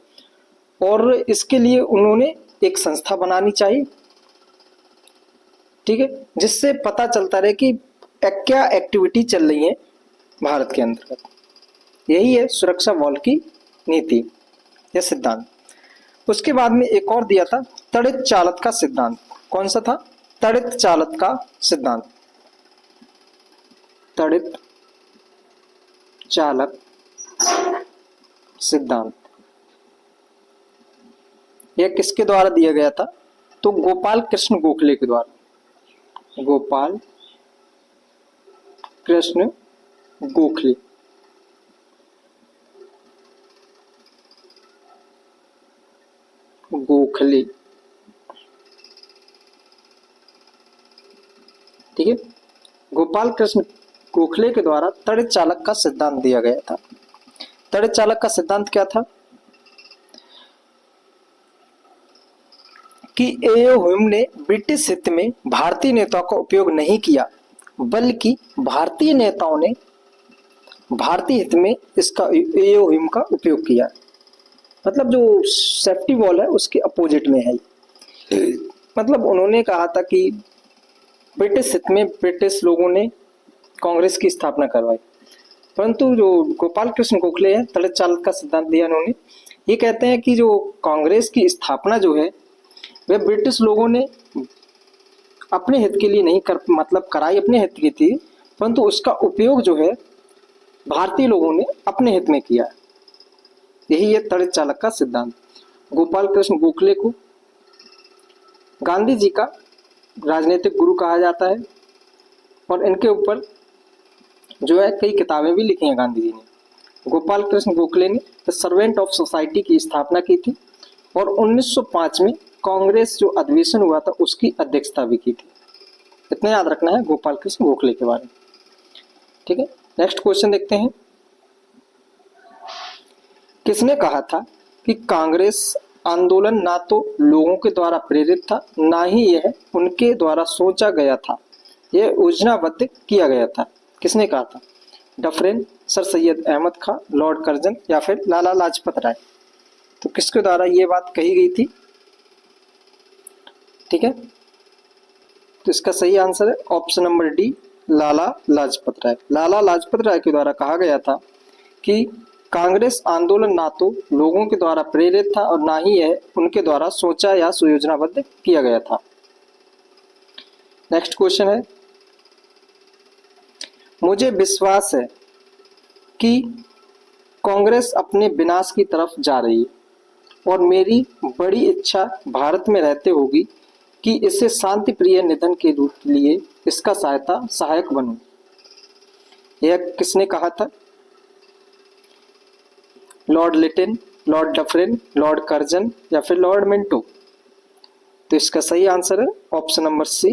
और इसके लिए उन्होंने एक संस्था बनानी चाहिए, ठीक है, जिससे पता चलता रहे कि क्या एक्टिविटी चल रही है भारत के अंतर्गत। यही है सुरक्षा वॉल की नीति या सिद्धांत। उसके बाद में एक और दिया था तड़ित चालक का सिद्धांत। कौन सा था? तड़ित चालक का सिद्धांत। तड़ित चालक सिद्धांत यह किसके द्वारा दिया गया था? तो गोपाल कृष्ण गोखले के द्वारा। गोपाल कृष्ण गोखले। गोखले, ठीक है, गोपाल कृष्ण गोखले के द्वारा तड़ित चालक का सिद्धांत दिया गया था। तड़ित चालक का सिद्धांत क्या था कि एओ ह्यूम ने ब्रिटिश हित में भारतीय नेताओं का उपयोग नहीं किया, बल्कि भारतीय नेताओं ने भारतीय हित में इसका एओ ह्यूम का उपयोग किया। मतलब जो सेफ्टी वॉल है उसके अपोजिट में है। मतलब उन्होंने कहा था कि ब्रिटिश हित में ब्रिटिश लोगों ने कांग्रेस की स्थापना करवाई, परंतु जो गोपाल कृष्ण गोखले हैं, तड़ित चालक का सिद्धांत दिया उन्होंने, ये कहते हैं कि जो कांग्रेस की स्थापना जो है वह ब्रिटिश लोगों ने अपने हित के लिए नहीं मतलब कराई अपने हित की थी, परंतु उसका उपयोग जो है भारतीय लोगों ने अपने हित में किया। यही है तड़ित चालक का सिद्धांत। गोपाल कृष्ण गोखले को गांधी जी का राजनीतिक गुरु कहा जाता है, और इनके ऊपर जो है कई किताबें भी लिखी हैं गांधी जी ने। गोपाल कृष्ण गोखले ने द सर्वेंट ऑफ सोसाइटी की स्थापना की थी, और 1905 में कांग्रेस जो अधिवेशन हुआ था उसकी अध्यक्षता भी की थी। इतना याद रखना है गोपाल कृष्ण गोखले के बारे में, ठीक है। नेक्स्ट क्वेश्चन देखते हैं। किसने कहा था कि कांग्रेस आंदोलन ना तो लोगों के द्वारा प्रेरित था, ना ही यह उनके द्वारा सोचा गया था, यह योजनाबद्ध किया गया था? किसने कहा था? डफरिन, सर सैयद अहमद खां, लॉर्ड कर्जन, या फिर लाला लाजपत राय? तो किसके द्वारा ये बात कही गई थी? ठीक है, तो इसका सही आंसर है option number D, Lala Lajpat Rai. Lala Lajpat Rai के द्वारा कहा गया था कि कांग्रेस आंदोलन ना तो लोगों के द्वारा प्रेरित था और ना ही यह उनके द्वारा सोचा या सुयोजनाबद्ध किया गया था। नेक्स्ट क्वेश्चन है, मुझे विश्वास है कि कांग्रेस अपने विनाश की तरफ जा रही है, और मेरी बड़ी इच्छा भारत में रहते होगी कि इसे शांति प्रिय निधन के लिए इसका सहायक बनूं। यह किसने कहा था? Lord Lytton, Lord Dufferin, Lord Curzon, या फिर लॉर्ड मिंटो? तो इसका सही आंसर है option number C,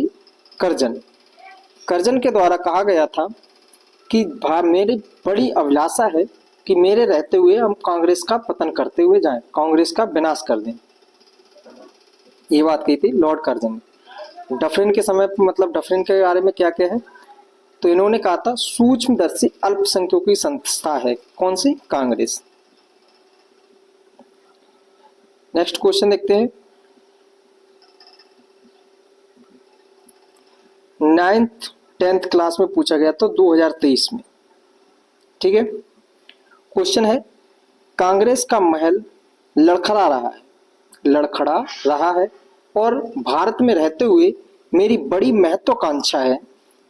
Curzon. Curzon के द्वारा कहा गया था कि मेरी बड़ी अभिलाषा है कि मेरे रहते हुए हम कांग्रेस का पतन करते हुए जाएं, कांग्रेस का विनाश कर दें। ये बात कही थी लॉर्ड कर्जन ने। डफरिन के समय मतलब डफरिन के बारे में क्या क्या है, तो इन्होंने कहा था सूक्ष्मदर्शी अल्पसंख्यकों की संस्था है। कौन सी? कांग्रेस। नेक्स्ट क्वेश्चन देखते हैं। 9th 10th क्लास में पूछा गया तो 2023 में। ठीक है, क्वेश्चन है कांग्रेस का महल लड़खड़ा रहा है और भारत में रहते हुए मेरी बड़ी महत्वाकांक्षा है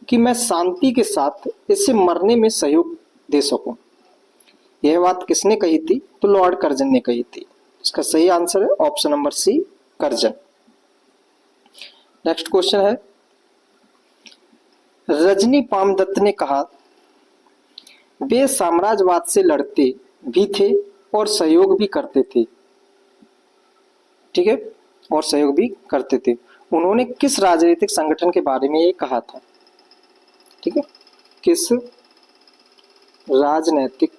कि मैं शांति के साथ इससे मरने में सहयोग दे सकूं। यह बात किसने कही थी? तो लॉर्ड कर्जन ने कही थी। इसका सही आंसर है option number C, Curzon. Next question है रजनी पामदत्त ने कहा वे साम्राज्यवाद से लड़ते भी थे और सहयोग भी करते थे। ठीक है, और सहयोग भी करते थे। उन्होंने किस राजनीतिक संगठन के बारे में ये कहा था? ठीक है, किस राजनीतिक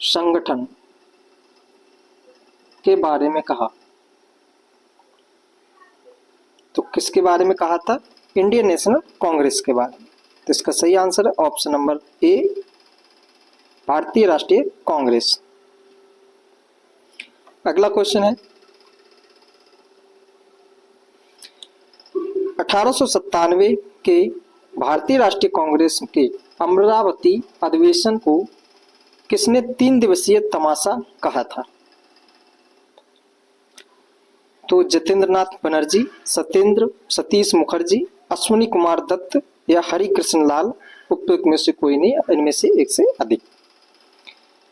संगठन के बारे में कहा? तो किसके बारे में कहा था? इंडियन नेशनल कांग्रेस के बारे में। तो इसका सही आंसर है ऑप्शन नंबर ए, भारतीय राष्ट्रीय कांग्रेस। अगला क्वेश्चन है 1897 के भारतीय राष्ट्रीय कांग्रेस के अमरावती अधिवेशन को किसने 3 दिवसीय तमाशा कहा था? तो जतेंद्र नाथ बनर्जी, सतीश मुखर्जी, अश्विनी कुमार दत्त या हरि कृष्ण लाल, उपयुक्त में से कोई नहीं, इनमें से एक से अधिक।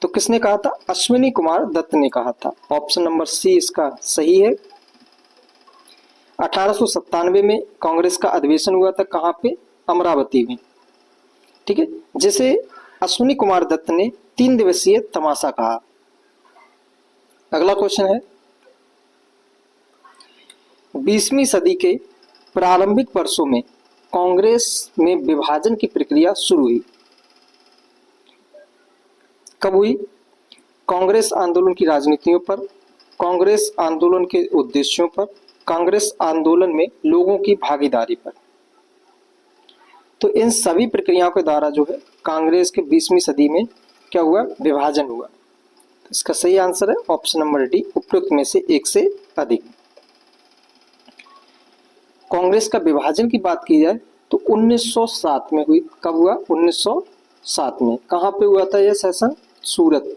तो किसने कहा था? अश्विनी कुमार दत्त ने कहा था। ऑप्शन नंबर सी इसका सही है। 1897 में कांग्रेस का अधिवेशन हुआ था, कहां पे? अमरावती में। ठीक है, जिसे अश्विनी कुमार दत्त ने 3 दिवसीय तमाशा कहा। अगला क्वेश्चन है 20वीं सदी के प्रारंभिक वर्षों में कांग्रेस में विभाजन की प्रक्रिया शुरू हुई। कब हुई? कांग्रेस आंदोलन की राजनीतियों पर, कांग्रेस आंदोलन के उद्देश्यों पर, कांग्रेस आंदोलन में लोगों की भागीदारी पर। तो इन सभी प्रक्रियाओं के द्वारा जो है कांग्रेस के 20वीं सदी में क्या हुआ? विभाजन हुआ। इसका सही आंसर है ऑप्शन नंबर डी, उपयुक्त में से एक से अधिक। कांग्रेस का विभाजन की बात की जाए तो 1907 में हुई। कब हुआ? 1907 में। कहां पे हुआ था यह सेशन? सूरत,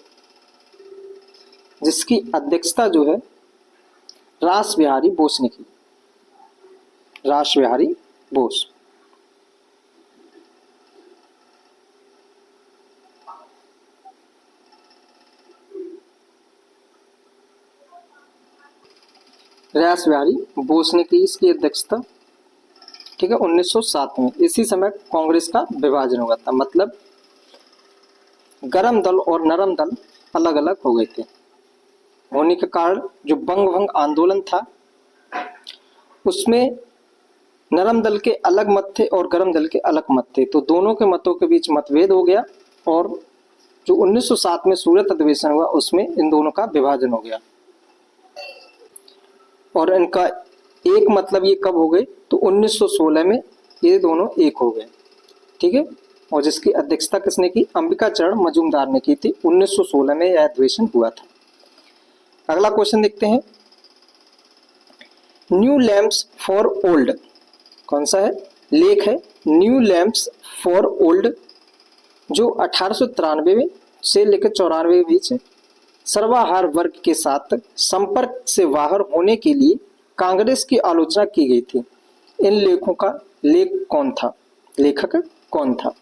जिसकी अध्यक्षता जो है रास बिहारी बोस ने की। रास बिहारी बोस। रास बिहारी बोस ने की इसकी अध्यक्षता। ठीक है, 1907 में। इसी समय कांग्रेस का विभाजन हुआ था। मतलब गरम दल और नरम दल अलग अलग हो गए थे। होने के कारण जो बंग भंग आंदोलन था उसमें नरम दल के अलग मत थे और गरम दल के अलग मत थे। तो दोनों के मतों के बीच मतभेद हो गया और जो 1907 में सूरत अधिवेशन हुआ उसमें इन दोनों का विभाजन हो गया। और इनका एक मतलब ये कब हो गए? तो 1916 में ये दोनों एक हो गए। ठीक है, और जिसकी अध्यक्षता किसने की? अंबिका चरण मजूमदार ने की थी। 1916 में यह अधिवेशन हुआ था। अगला क्वेश्चन देखते हैं न्यू लैंप्स फॉर ओल्ड। कौन सा है? लेख है न्यू लैंप्स फॉर ओल्ड, जो 1893 में से लेकर 94 के बीच सर्वाहार वर्ग के साथ संपर्क से बाहर होने के लिए कांग्रेस की आलोचना की गई थी। इन लेखों का लेखक कौन था?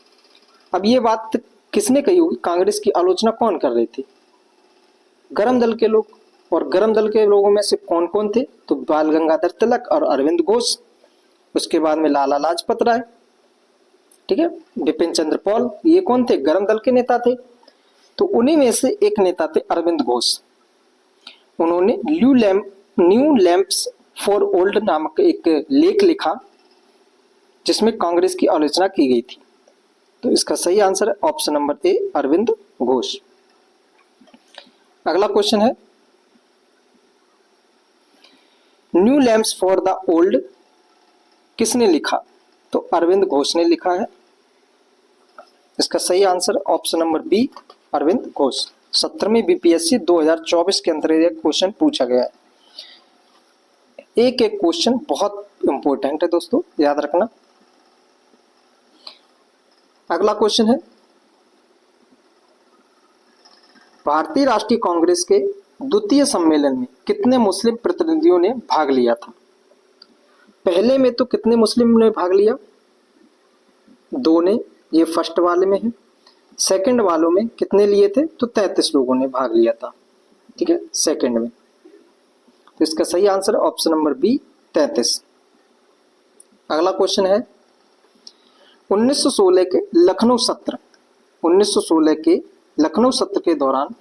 अब ये बात किसने कही होगी? कांग्रेस की आलोचना कौन कर रहे थे? गरम दल के लोग। और गरम दल के लोगों में से कौन कौन थे? तो बाल गंगाधर तिलक और अरविंद घोष। उसके बाद में लाला लाजपत राय। ठीक है, बिपिन चंद्र पॉल। ये कौन थे? गरम दल के नेता थे। तो उन्हीं में से एक नेता थे अरविंद घोष। उन्होंने न्यू लैंप्स फॉर ओल्ड नामक एक लेख लिखा जिसमें कांग्रेस की आलोचना की गई थी। तो इसका सही आंसर है option number A, Aurobindo Ghosh. अगला क्वेश्चन है new lamps for the old किसने लिखा? तो अरविंद घोष ने लिखा है। इसका सही आंसर है option number B, Arvind Ghosh. 17वीं बीपीएससी 2024 के अंतर्गत क्वेश्चन पूछा गया है। एक एक क्वेश्चन बहुत इंपॉर्टेंट है दोस्तों, याद रखना। अगला क्वेश्चन है, भारतीय राष्ट्रीय कांग्रेस के द्वितीय सम्मेलन में कितने मुस्लिम प्रतिनिधियों ने भाग लिया था? पहले में तो कितने मुस्लिम ने भाग लिया? 2 ने, ये फर्स्ट वाले में है। सेकंड वालों में कितने लिए थे? तो 33 लोगों ने भाग लिया था, ठीक है, सेकंड में। तो इसका सही आंसर है ऑप्शन नंबर बी, 33। अगला क्वेश्चन है, 1916 के लखनऊ सत्र, 1916 के लखनऊ सत्र के दौरान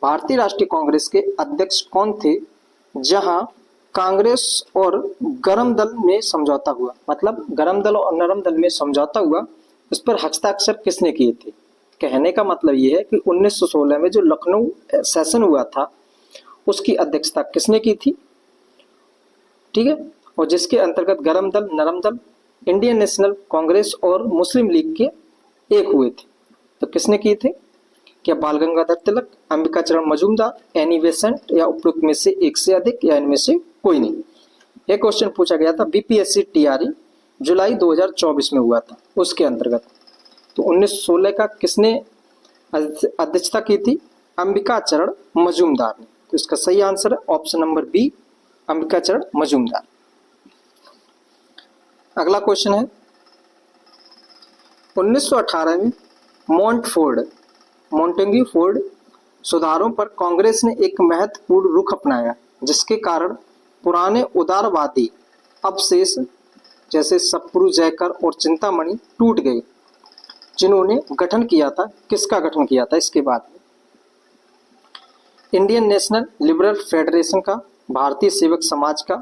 भारतीय राष्ट्रीय कांग्रेस के अध्यक्ष कौन थे, जहां कांग्रेस और गरम दल में समझौता हुआ? मतलब गरम दल और नरम दल में समझौता हुआ, इस पर हस्ताक्षर किसने किए थे? कहने का मतलब यह है कि 1916 में जो लखनऊ सेशन हुआ था उसकी अध्यक्षता किसने की थी, ठीक है, और जिसके अंतर्गत गरम दल, नरम दल, इंडियन नेशनल कांग्रेस और मुस्लिम लीग के एक हुए थे। तो किसने किए थे? क्या बाल गंगाधर तिलक, अंबिका चरण मजूमदार, एनी बेसेंट, या उपरोक्त में से एक से अधिक, या इनमें से कोई नहीं? यह क्वेश्चन पूछा गया था बीपीएससी टीआरई जुलाई 2024 में हुआ था, उसके अंतर्गत। तो 1916 का किसने अध्यक्षता की थी? अंबिका चरण मजूमदार ने। तो इसका सही आंसर है ऑप्शन नंबर बी, अंबिका चरण मजूमदार। अगला क्वेश्चन है, 1918 में मोंटेग्यू फोर्ड सुधारों पर कांग्रेस ने एक महत्वपूर्ण रुख अपनाया, जिसके कारण पुराने उदारवादी अवशेष जैसे सप्रू, जयकर और चिंतामणि टूट गए, जिन्होंने गठन किया था। किसका गठन किया था इसके बाद? इंडियन नेशनल लिबरल फेडरेशन का, भारतीय सेवक समाज का,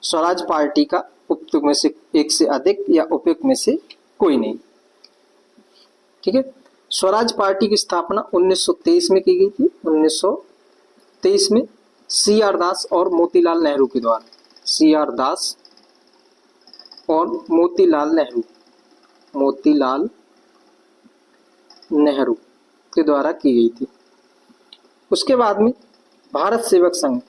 स्वराज पार्टी का, उपयुक्त में से एक से अधिक, या उपयुक्त में से कोई नहीं? ठीक है, स्वराज पार्टी की स्थापना 1923 में की गई थी। 1923 में सी आर दास और मोतीलाल नेहरू के द्वारा, सी आर दास और मोतीलाल नेहरू के द्वारा की गई थी। उसके बाद में Bharat Sevak Sangh,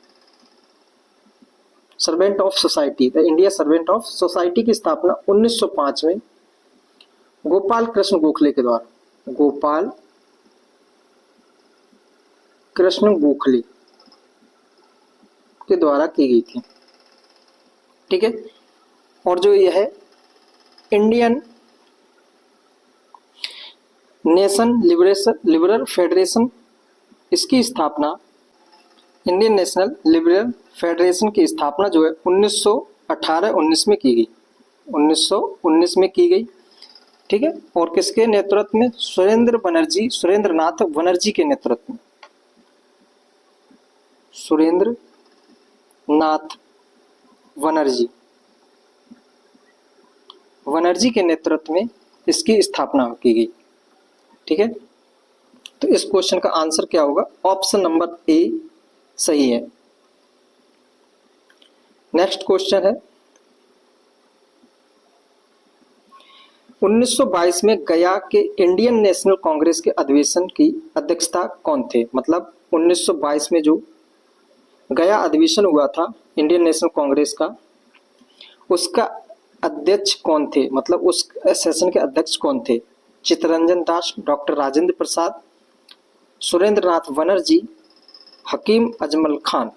servant of society, the India servant of society की स्थापना 1905 में गोपाल कृष्ण गोखले के द्वारा, गोपाल कृष्ण गोखले के द्वारा की गई थी, ठीक है। और जो यह है इंडियन नेशन लिबरल फेडरेशन, इसकी स्थापना, इंडियन नेशनल लिबरल फेडरेशन की स्थापना जो है 1918-19 में की गई, 1919 में की गई, ठीक है। और किसके नेतृत्व में? सुरेंद्रनाथ बनर्जी के नेतृत्व में, सुरेंद्रनाथ बनर्जी के नेतृत्व में इसकी स्थापना की गई, ठीक है। तो इस क्वेश्चन का आंसर क्या होगा? ऑप्शन नंबर ए सही है। नेक्स्ट क्वेश्चन है, 1922 में गया के इंडियन नेशनल कांग्रेस के अधिवेशन की अध्यक्षता कौन थे? मतलब 1922 में जो गया अधिवेशन हुआ था इंडियन नेशनल कांग्रेस का, उसका अध्यक्ष कौन थे? मतलब उस सेशन के अध्यक्ष कौन थे? चित्तरंजन दास, डॉक्टर राजेंद्र प्रसाद, सुरेंद्रनाथ बनर्जी, हकीम अजमल खान।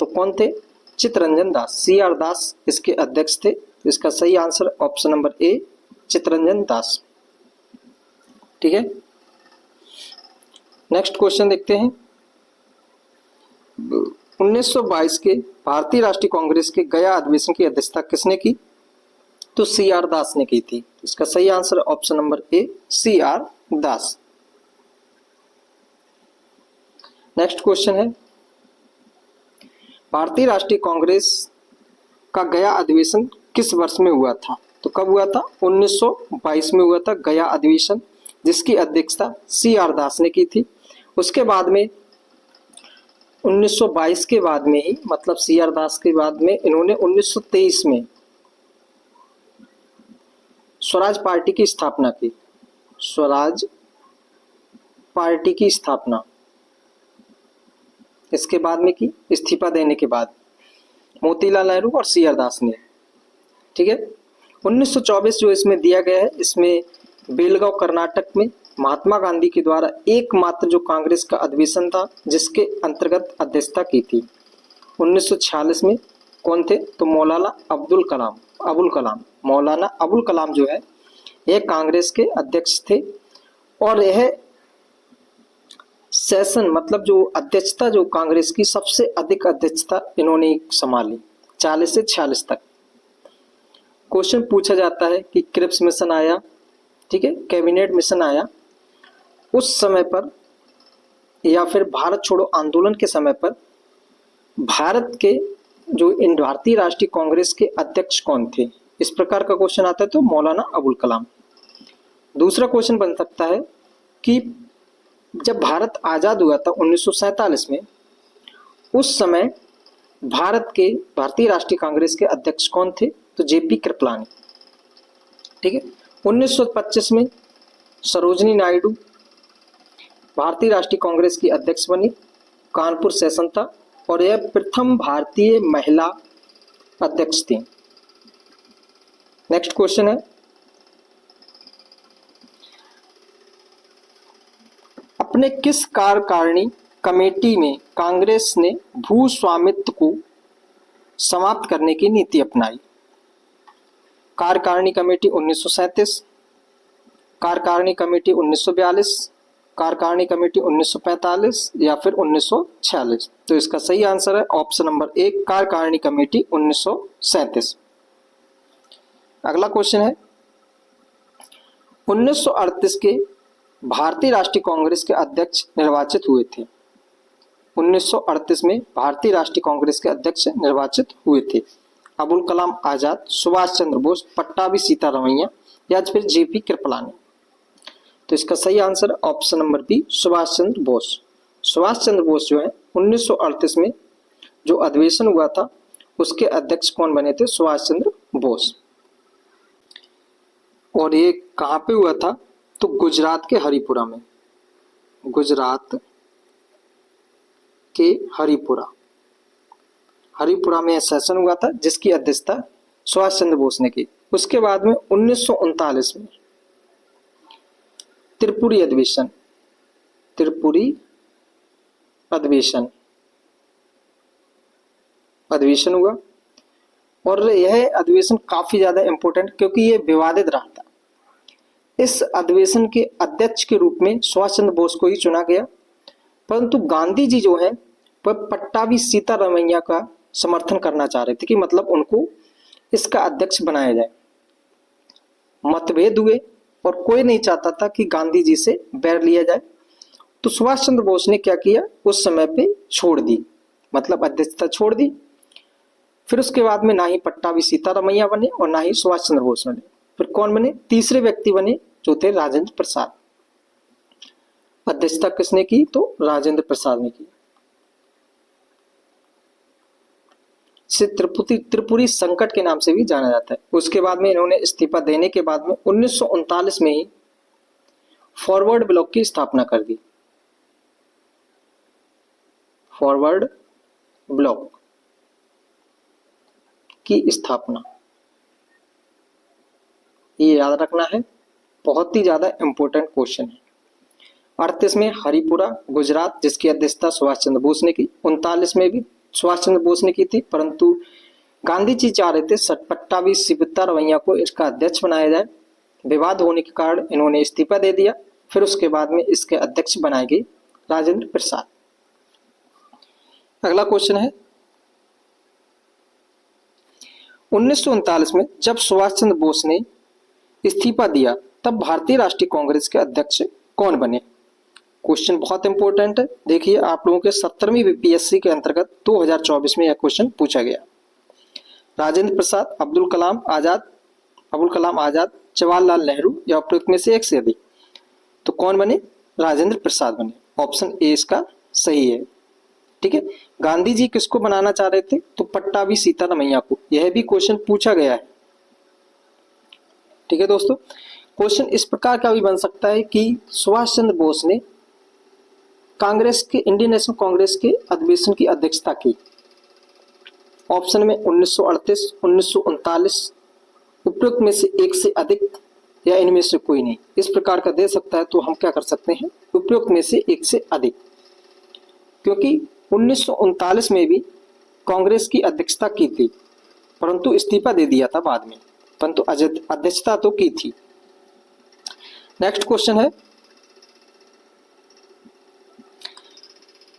तो कौन थे? चित्तरंजन दास, सी आर दास इसके अध्यक्ष थे। इसका सही answer option number A, Chittaranjan Das, ठीक है। नेक्स्ट क्वेश्चन देखते हैं, 1922 के भारतीय राष्ट्रीय कांग्रेस के गया अधिवेशन की अध्यक्षता किसने की? तो सी आर दास ने की थी। इसका सही answer option number A, C R Das. Next question है, भारतीय राष्ट्रीय कांग्रेस का गया अधिवेशन किस वर्ष में हुआ था? तो कब हुआ था? 1922 में हुआ था गया अधिवेशन, जिसकी अध्यक्षता सी आर दास ने की थी। उसके बाद में 1922 के बाद में ही, मतलब सी आर दास के बाद में, इन्होंने 1923 में स्वराज पार्टी की स्थापना की। स्वराज पार्टी की स्थापना इसके बाद में की, इस्तीफा देने के बाद, मोतीलाल नेहरू और सी आर दास ने। ठीक है। 1924 जो इसमें दिया गया है, इसमें बेलगांव कर्नाटक में महात्मा गांधी के द्वारा एकमात्र जो कांग्रेस का अधिवेशन था जिसके अंतर्गत अध्यक्षता की थी। 1946 में कौन थे? तो मौलाना अब्दुल कलाम मौलाना अबुल कलाम जो है यह कांग्रेस के अध्यक्ष थे। और यह सेशन मतलब जो अध्यक्षता जो कांग्रेस की सबसे अधिक अध्यक्षता इन्होंने संभाली, 40 से 46 तक। क्वेश्चन पूछा जाता है कि क्रिप्स मिशन आया, ठीक है, कैबिनेट मिशन आया, उस समय पर या फिर भारत छोड़ो आंदोलन के समय पर भारत के जो इन भारतीय राष्ट्रीय कांग्रेस के अध्यक्ष कौन थे? इस प्रकार का क्वेश्चन आता है तो मौलाना अबुल कलाम। दूसरा क्वेश्चन बन सकता है कि जब भारत आजाद हुआ था 1947 में, उस समय भारत के भारतीय राष्ट्रीय कांग्रेस के अध्यक्ष कौन थे? तो जेपी कृपलानी, ठीक है। 1925 में सरोजनी नायडू भारतीय राष्ट्रीय कांग्रेस की अध्यक्ष बनी, कानपुर सेशन था और यह प्रथम भारतीय महिला अध्यक्ष थी। नेक्स्ट क्वेश्चन है, अपने किस कार्यकारिणी कमेटी में कांग्रेस ने भू स्वामित्व को समाप्त करने की नीति अपनाई? कार्यकारिणी कमेटी 1937, कार्यकारिणी कमेटी 1942, कार्यकारिणी कमेटी 1945 या फिर 1946? तो इसका सही आंसर है ऑप्शन नंबर 1, कार्यकारिणी कमेटी 1937। अगला क्वेश्चन है, 1938 के भारतीय राष्ट्रीय कांग्रेस के अध्यक्ष निर्वाचित हुए थे। 1938 में भारतीय राष्ट्रीय कांग्रेस के अध्यक्ष निर्वाचित हुए थे अबुल कलाम आजाद, सुभाष चंद्र बोस, पट्टाभी सीतारमैया या फिर जेपी कृपलानी? तो इसका सही answer option number B, Subhash Chandra Bose. Subhash Chandra Bose जो है 1938 में जो अधिवेशन हुआ था उसके अध्यक्ष कौन बने थे? सुभाष चंद्र बोस। और ये कहाँ पे हुआ था? तो गुजरात के हरिपुरा में, गुजरात के हरिपुरा में सेशन हुआ था जिसकी अध्यक्षता सुभाष चंद्र बोस ने की। उसके बाद में 1939 में त्रिपुरी अधिवेशन हुआ और यह अधिवेशन काफी ज्यादा इंपॉर्टेंट क्योंकि यह विवादित रहा था। इस अधिवेशन के अध्यक्ष के रूप में सुभाष चंद्र बोस को ही चुना गया, परंतु गांधी जी जो है वह पट्टाभी सीतारमैया का समर्थन करना चाह रहे थे कि मतलब उनको इसका अध्यक्ष बनाया जाए। मतभेद हुए और कोई नहीं चाहता था कि गांधी जी से बैर लिया जाए, तो सुभाष चंद्र बोस ने क्या किया, उस समय पे छोड़ दी, मतलब अध्यक्षता छोड़ दी। फिर उसके बाद में ना ही पट्टाभी सीतारमैया बने और ना ही सुभाष चंद्र बोस बने। फिर कौन बने? तीसरे व्यक्ति बने जो थे राजेंद्र प्रसाद। अध्यक्षता किसने की? तो राजेंद्र प्रसाद ने की। इसे त्रिपुरी संकट के नाम से भी जाना जाता है। उसके बाद में इन्होंने इस्तीफा देने के बाद में 1939 में ही फॉरवर्ड ब्लॉक की स्थापना कर दी। फॉरवर्ड ब्लॉक की स्थापना, ये याद रखना है, बहुत ही ज्यादा इंपॉर्टेंट क्वेश्चन है। 38 में हरिपुरा गुजरात जिसकी अध्यक्षता सुभाष चंद्र बोस ने की। 39 में भी सुभाष चंद्र बोस ने की थी, परंतु गांधी जी चाह रहे थे पट्टाभी सीतारमैया को इसका अध्यक्ष बनाया जाए। विवाद होने के कारण इन्होंने इस्तीफा दे दिया। फिर उसके बाद में इसके अध्यक्ष बनाए गए राजेंद्र प्रसाद। अगला क्वेश्चन है, 1939 में जब सुभाष चंद्र बोस ने इस्तीफा दिया तब भारतीय राष्ट्रीय कांग्रेस के अध्यक्ष कौन बने? क्वेश्चन बहुत इंपॉर्टेंट है। देखिए आप लोगों के 17वीं बीपीएससी के अंतर्गत 2024 में यह क्वेश्चन पूछा गया। राजेंद्र प्रसाद, अब्दुल कलाम आजाद, जवाहरलाल नेहरू या उपरोक्त में से एक से अधिक? तो कौन बने? राजेंद्र प्रसाद बने। ऑप्शन ए इसका सही है। ठीक है, गांधी जी किसको बनाना चाह रहे थे? तो पट्टाभी सीतारमैया को। यह भी क्वेश्चन पूछा गया है। ठीक है दोस्तों, क्वेश्चन इस प्रकार का भी बन सकता है कि सुभाष चंद्र बोस ने कांग्रेस के इंडियन नेशनल कांग्रेस के अधिवेशन की अध्यक्षता की। ऑप्शन में 1938, 1939 उपयुक्त में से एक से अधिक या इनमें से कोई नहीं, इस प्रकार का दे सकता है तो हम क्या कर सकते हैं, उपयुक्त में से एक से अधिक। क्योंकि 1939 में भी कांग्रेस की अध्यक्षता की थी, परंतु इस्तीफा दे दिया था बाद में, परंतु अध्यक्षता तो की थी। नेक्स्ट क्वेश्चन है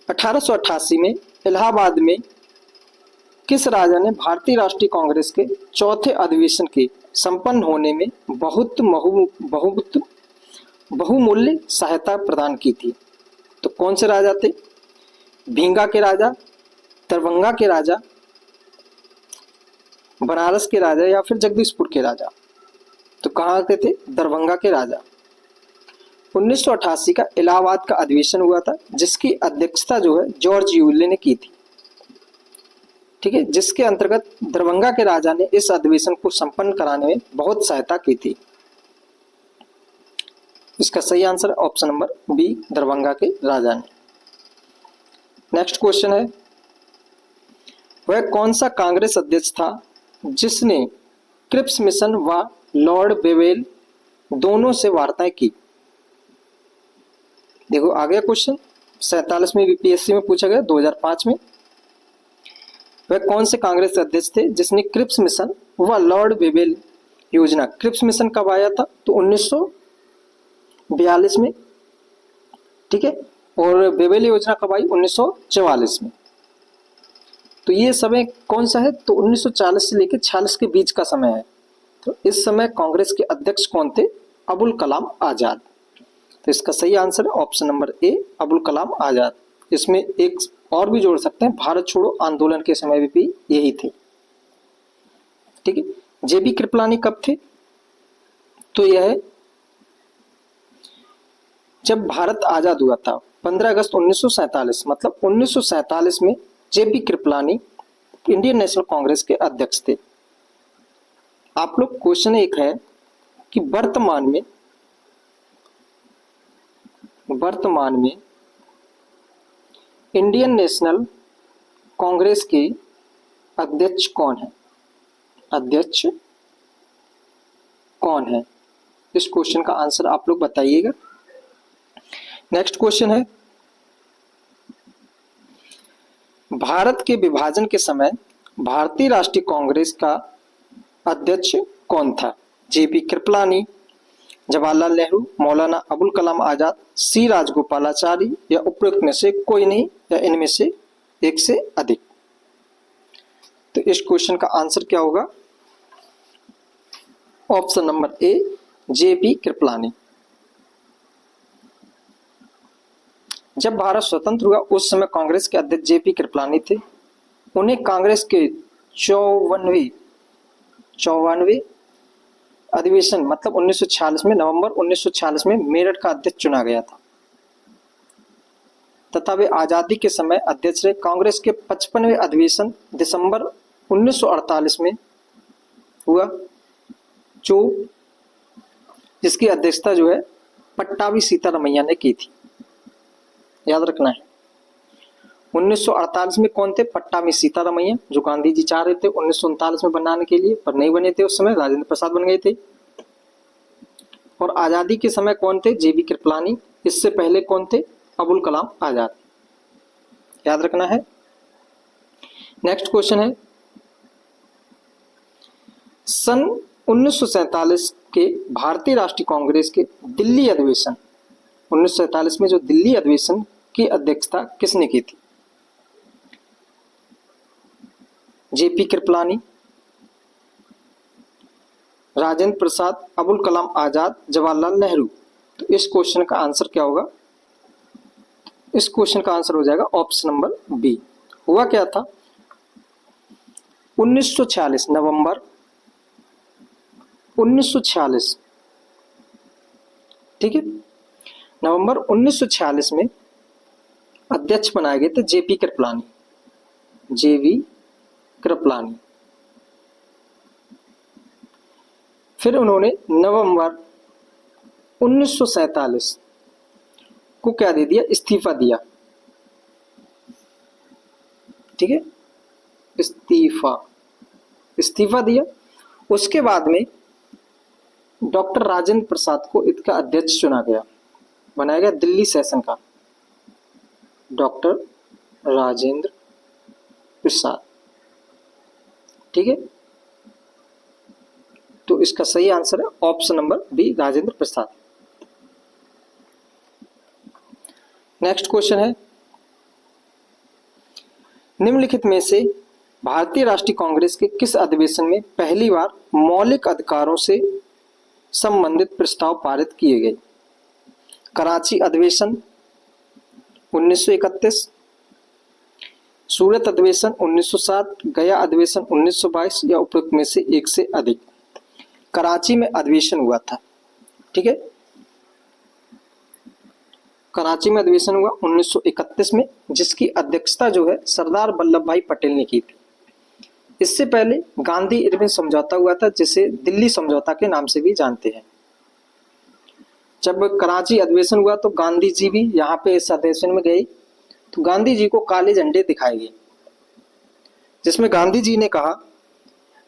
1888 में इलाहाबाद में किस राजा ने भारतीय राष्ट्रीय कांग्रेस के चौथे अधिवेशन के संपन्न होने में बहुमूल्य सहायता प्रदान की थी? तो कौन से राजा थे? भींगा के राजा, दरभंगा के राजा, बनारस के राजा या फिर जगदीशपुर के राजा? तो कहाँ के थे? दरभंगा के राजा। 1988 का इलाहाबाद का अधिवेशन हुआ था, जिसकी अध्यक्षता जो है जॉर्ज यूले ने की थी। ठीक है, जिसके अंतर्गत दरभंगा के राजा ने इस अधिवेशन को संपन्न कराने में बहुत सहायता की थी। इसका सही answer option number B, Darbhanga के राजा ने। नेक्स्ट क्वेश्चन है वह कौन सा कांग्रेस अध्यक्ष था जिसने क्रिप्स मिशन व लॉर्ड बेवेल दोनों से वार्ताएं की? देखो आ गया क्वेश्चन, 47 में बीपीएससी में पूछा गया 2005 में। वह कौन से कांग्रेस अध्यक्ष थे जिसने क्रिप्स मिशन व लॉर्ड बेवेल योजना, क्रिप्स मिशन कब आया था? तो 1942 में। ठीक है, और बेवेल योजना कब आई? 1944 में। तो ये समय कौन सा है? तो 1940 से लेकर 46 के बीच का समय है। तो इस समय कांग्रेस के अध्यक्ष कौन थे? अबुल कलाम आजाद। तो इसका सही आंसर है ऑप्शन नंबर ए, अबुल कलाम आजाद। इसमें एक और भी जोड़ सकते हैं, भारत छोड़ो आंदोलन के समय भी यही थे। ठीक है, जेबी कृपलानी कब थे? तो यह जब भारत आजाद हुआ था 15 अगस्त 1947, मतलब 1947 में जेबी कृपलानी इंडियन नेशनल कांग्रेस के अध्यक्ष थे। आप लोग क्वेश्चन एक है कि वर्तमान में इंडियन नेशनल कांग्रेस के अध्यक्ष कौन है? अध्यक्ष कौन है? इस क्वेश्चन का आंसर आप लोग बताइएगा। नेक्स्ट क्वेश्चन है भारत के विभाजन के समय भारतीय राष्ट्रीय कांग्रेस का अध्यक्ष कौन था? जेपी कृपलानी, जवाहरलाल नेहरू, मौलाना अबुल कलाम आजाद, सी राजगोपालाचारी या उपयुक्त में से कोई नहीं या इनमें से एक से अधिक? तो इस क्वेश्चन का आंसर क्या होगा? ऑप्शन नंबर ए, जेपी कृपलानी। जब भारत स्वतंत्र हुआ उस समय कांग्रेस के अध्यक्ष जेपी कृपलानी थे। उन्हें कांग्रेस के 54वें अधिवेशन मतलब 1946 में, नवंबर 1946 में मेरठ का अध्यक्ष चुना गया था तथा वे आजादी के समय अध्यक्ष रहे। कांग्रेस के 55वें अधिवेशन दिसंबर 1948 में हुआ, जिसकी अध्यक्षता जो है पट्टाभी सीतारमैया ने की थी। याद रखना है 1948 में कौन थे? पट्टाभी सीतारमैया, जो गांधी जी चाह रहे थे 1939 में बनाने के लिए, पर नहीं बने थे उस समय, राजेंद्र प्रसाद बन गए थे। और आजादी के समय कौन थे? जेबी कृपलानी। इससे पहले कौन थे? अबुल कलाम आजाद। याद रखना है। नेक्स्ट क्वेश्चन है सन 1947 के भारतीय राष्ट्रीय कांग्रेस के दिल्ली अधिवेशन, 1947 में जो दिल्ली अधिवेशन की अध्यक्षता किसने की थी? जेपी कृपलानी, राजेंद्र प्रसाद, अबुल कलाम आजाद, जवाहरलाल नेहरू। तो इस क्वेश्चन का आंसर क्या होगा? इस क्वेश्चन का आंसर हो जाएगा ऑप्शन नंबर बी। हुआ क्या था? 1946 नवंबर 1946, ठीक है, नवंबर 1946 में अध्यक्ष बनाए गए थे जेपी कृपलानी, जेवी कृपलानी। फिर उन्होंने नवंबर 1947 को क्या दे दिया? इस्तीफा दिया। ठीक है, इस्तीफा दिया। उसके बाद में डॉक्टर राजेंद्र प्रसाद को इसका अध्यक्ष चुना गया, बनाया गया दिल्ली सेशन का, डॉक्टर राजेंद्र प्रसाद। ठीक है, तो इसका सही आंसर है option number B, Rajendra Prasad. Next question है, निम्नलिखित में से भारतीय राष्ट्रीय कांग्रेस के किस अधिवेशन में पहली बार मौलिक अधिकारों से संबंधित प्रस्ताव पारित किए गए? कराची अधिवेशन 1931, सूरत अधिवेशन 1907, गया अधिवेशन 1922 या उपरोक्त में से एक से अधिक? कराची में अधिवेशन हुआ था। ठीक है, कराची में अधिवेशन हुआ 1931 में, जिसकी अध्यक्षता जो है सरदार वल्लभ भाई पटेल ने की थी। इससे पहले गांधी इरविन समझौता हुआ था, जिसे दिल्ली समझौता के नाम से भी जानते हैं। जब कराची अधिवेशन हुआ तो गांधी जी भी यहाँ पे इस अधिवेशन में गए, तो गांधी जी को काले झंडे दिखाए गए, जिसमें गांधी जी ने कहा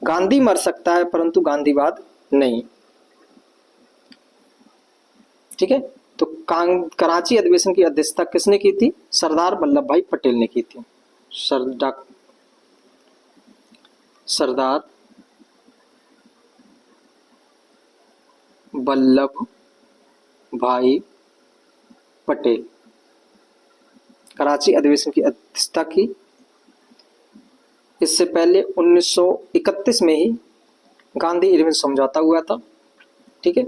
गांधी मर सकता है परंतु गांधीवाद नहीं। ठीक है, तो कराची अधिवेशन की अध्यक्षता किसने की थी? सरदार वल्लभ भाई पटेल ने की थी। सरदार वल्लभ भाई पटेल कराची अधिवेशन की अध्यक्षता की। इससे पहले 1931 में ही गांधी इरविन समझौता हुआ था। ठीक है,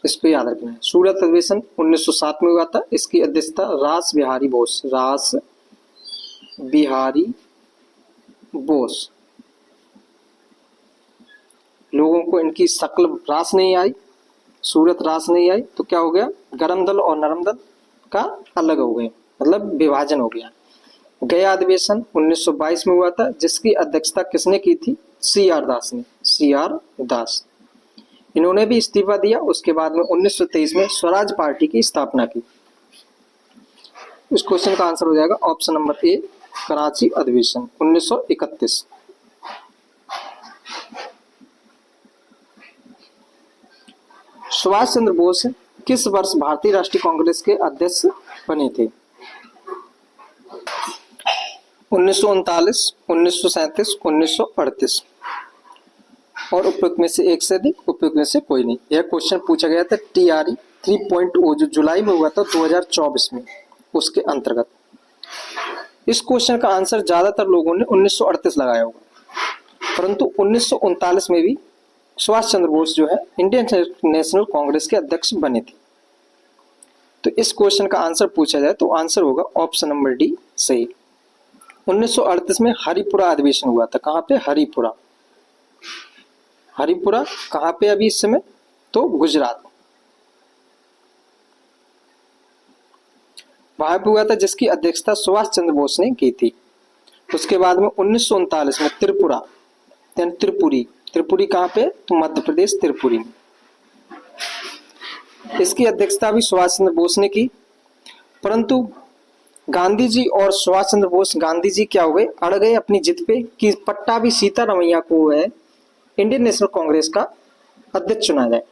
इस पे याद रखना है। सूरत अधिवेशन 1907 में हुआ था, इसकी अध्यक्षता रास बिहारी बोस। लोगों को इनकी शक्ल रास नहीं आई, सूरत रास नहीं आई, तो क्या हो गया, गरम दल और नरम दल का अलग हो गए, मतलब विभाजन हो गया। गया अधिवेशन 1922 में हुआ था, जिसकी अध्यक्षता किसने की थी? CR दास ने, CR दास। इन्होंने भी इस्तीफा दिया। उसके बाद में 1923 में स्वराज पार्टी की स्थापना की। इस क्वेश्चन का आंसर हो जाएगा ऑप्शन नंबर ए, कराची अधिवेशन 1931। सुभाष चंद्र बोस किस वर्ष भारतीय राष्ट्रीय कांग्रेस के अध्यक्ष बने थे? 1939, 1937, 1938 और उपयुक्त में से एक से अधिक, उपयुक्त में से कोई नहीं। यह क्वेश्चन पूछा गया था TRE 3.0 जो जुलाई में हुआ था 2024 में, उसके अंतर्गत। इस क्वेश्चन का आंसर ज्यादातर लोगों ने 1938 लगाया होगा, परंतु 1939 में भी सुभाष चंद्र बोस जो है इंडियन नेशनल कांग्रेस के अध्यक्ष बने थे। तो इस क्वेश्चन का आंसर पूछा जाए तो आंसर होगा ऑप्शन नंबर डी, सही। 1938 में हरिपुरा अधिवेशन हुआ था। कहां पे? हरिपुरा। हरिपुरा कहां पे अभी इस समय? तो गुजरात। वहां पे हुआ था, जिसकी अध्यक्षता सुभाष चंद्र बोस ने की थी। उसके बाद में 1939 में त्रिपुरा, त्रिपुरी कहां पे? तो मध्य प्रदेश, त्रिपुरी में। इसकी अध्यक्षता भी सुभाष चंद्र बोस ने की, परंतु गांधी जी और सुभाष चंद्र बोस, गांधी जी क्या हो गए, अड़ गए अपनी जिद पे कि पट्टाभी सीतारमैया को है इंडियन नेशनल कांग्रेस का अध्यक्ष चुना जाए।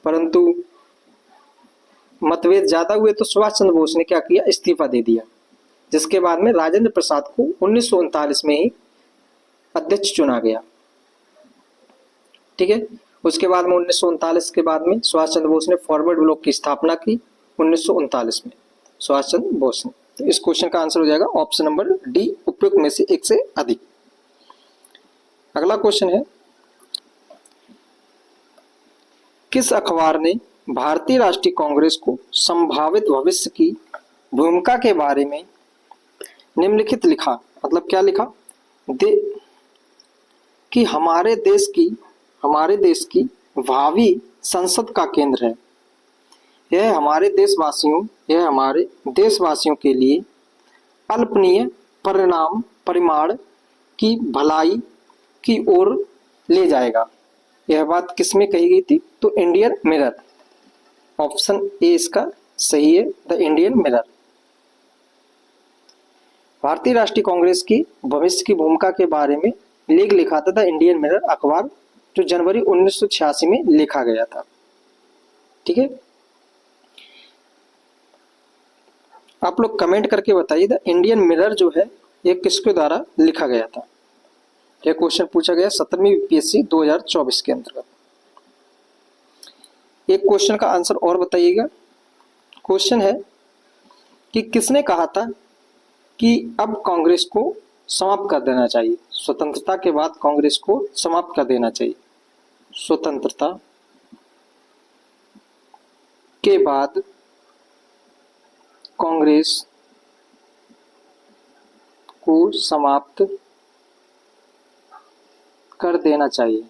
परंतु मतभेद ज्यादा हुए तो सुभाष चंद्र बोस ने क्या किया, इस्तीफा दे दिया, जिसके बाद में राजेंद्र प्रसाद को 1939 में ही अध्यक्ष चुना गया। ठीक है, उसके बाद में 1939 के बाद में सुभाष चंद्र बोस ने फॉरवर्ड ब्लॉक की स्थापना की 1939 में, सुभाष चंद्र बोस ने। तो इस क्वेश्चन का आंसर हो जाएगा ऑप्शन नंबर डी, उपयुक्त में से एक से अधिक। अगला क्वेश्चन है, किस अखबार ने भारतीय राष्ट्रीय कांग्रेस को संभावित भविष्य की भूमिका के बारे में निम्नलिखित लिखा? मतलब क्या लिखा? कि हमारे देश की भावी संसद का केंद्र है। यह हमारे देशवासियों के लिए अल्पनीय परिमाण की भलाई की ओर ले जाएगा। यह बात किसमें कही गई थी? तो इंडियन मिरर। ऑप्शन ए इसका सही है, द इंडियन मिरर। भारतीय राष्ट्रीय कांग्रेस की भविष्य की भूमिका के बारे में लेख लिखा था द इंडियन मिरर अखबार जो जनवरी 1986 में लिखा गया था। ठीक है, आप लोग कमेंट करके बताइए द इंडियन मिरर जो है ये किसके द्वारा लिखा गया था। यह क्वेश्चन पूछा गया 17वीं यूपीएससी 2024 के अंतर्गत। एक क्वेश्चन का आंसर और बताइएगा। क्वेश्चन है कि किसने कहा था कि अब कांग्रेस को समाप्त कर देना चाहिए, स्वतंत्रता के बाद कांग्रेस को समाप्त कर देना चाहिए। स्वतंत्रता के बाद कांग्रेस को समाप्त कर देना चाहिए।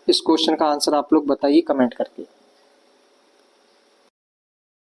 इस क्वेश्चन का आंसर आप लोग बताइए कमेंट करके।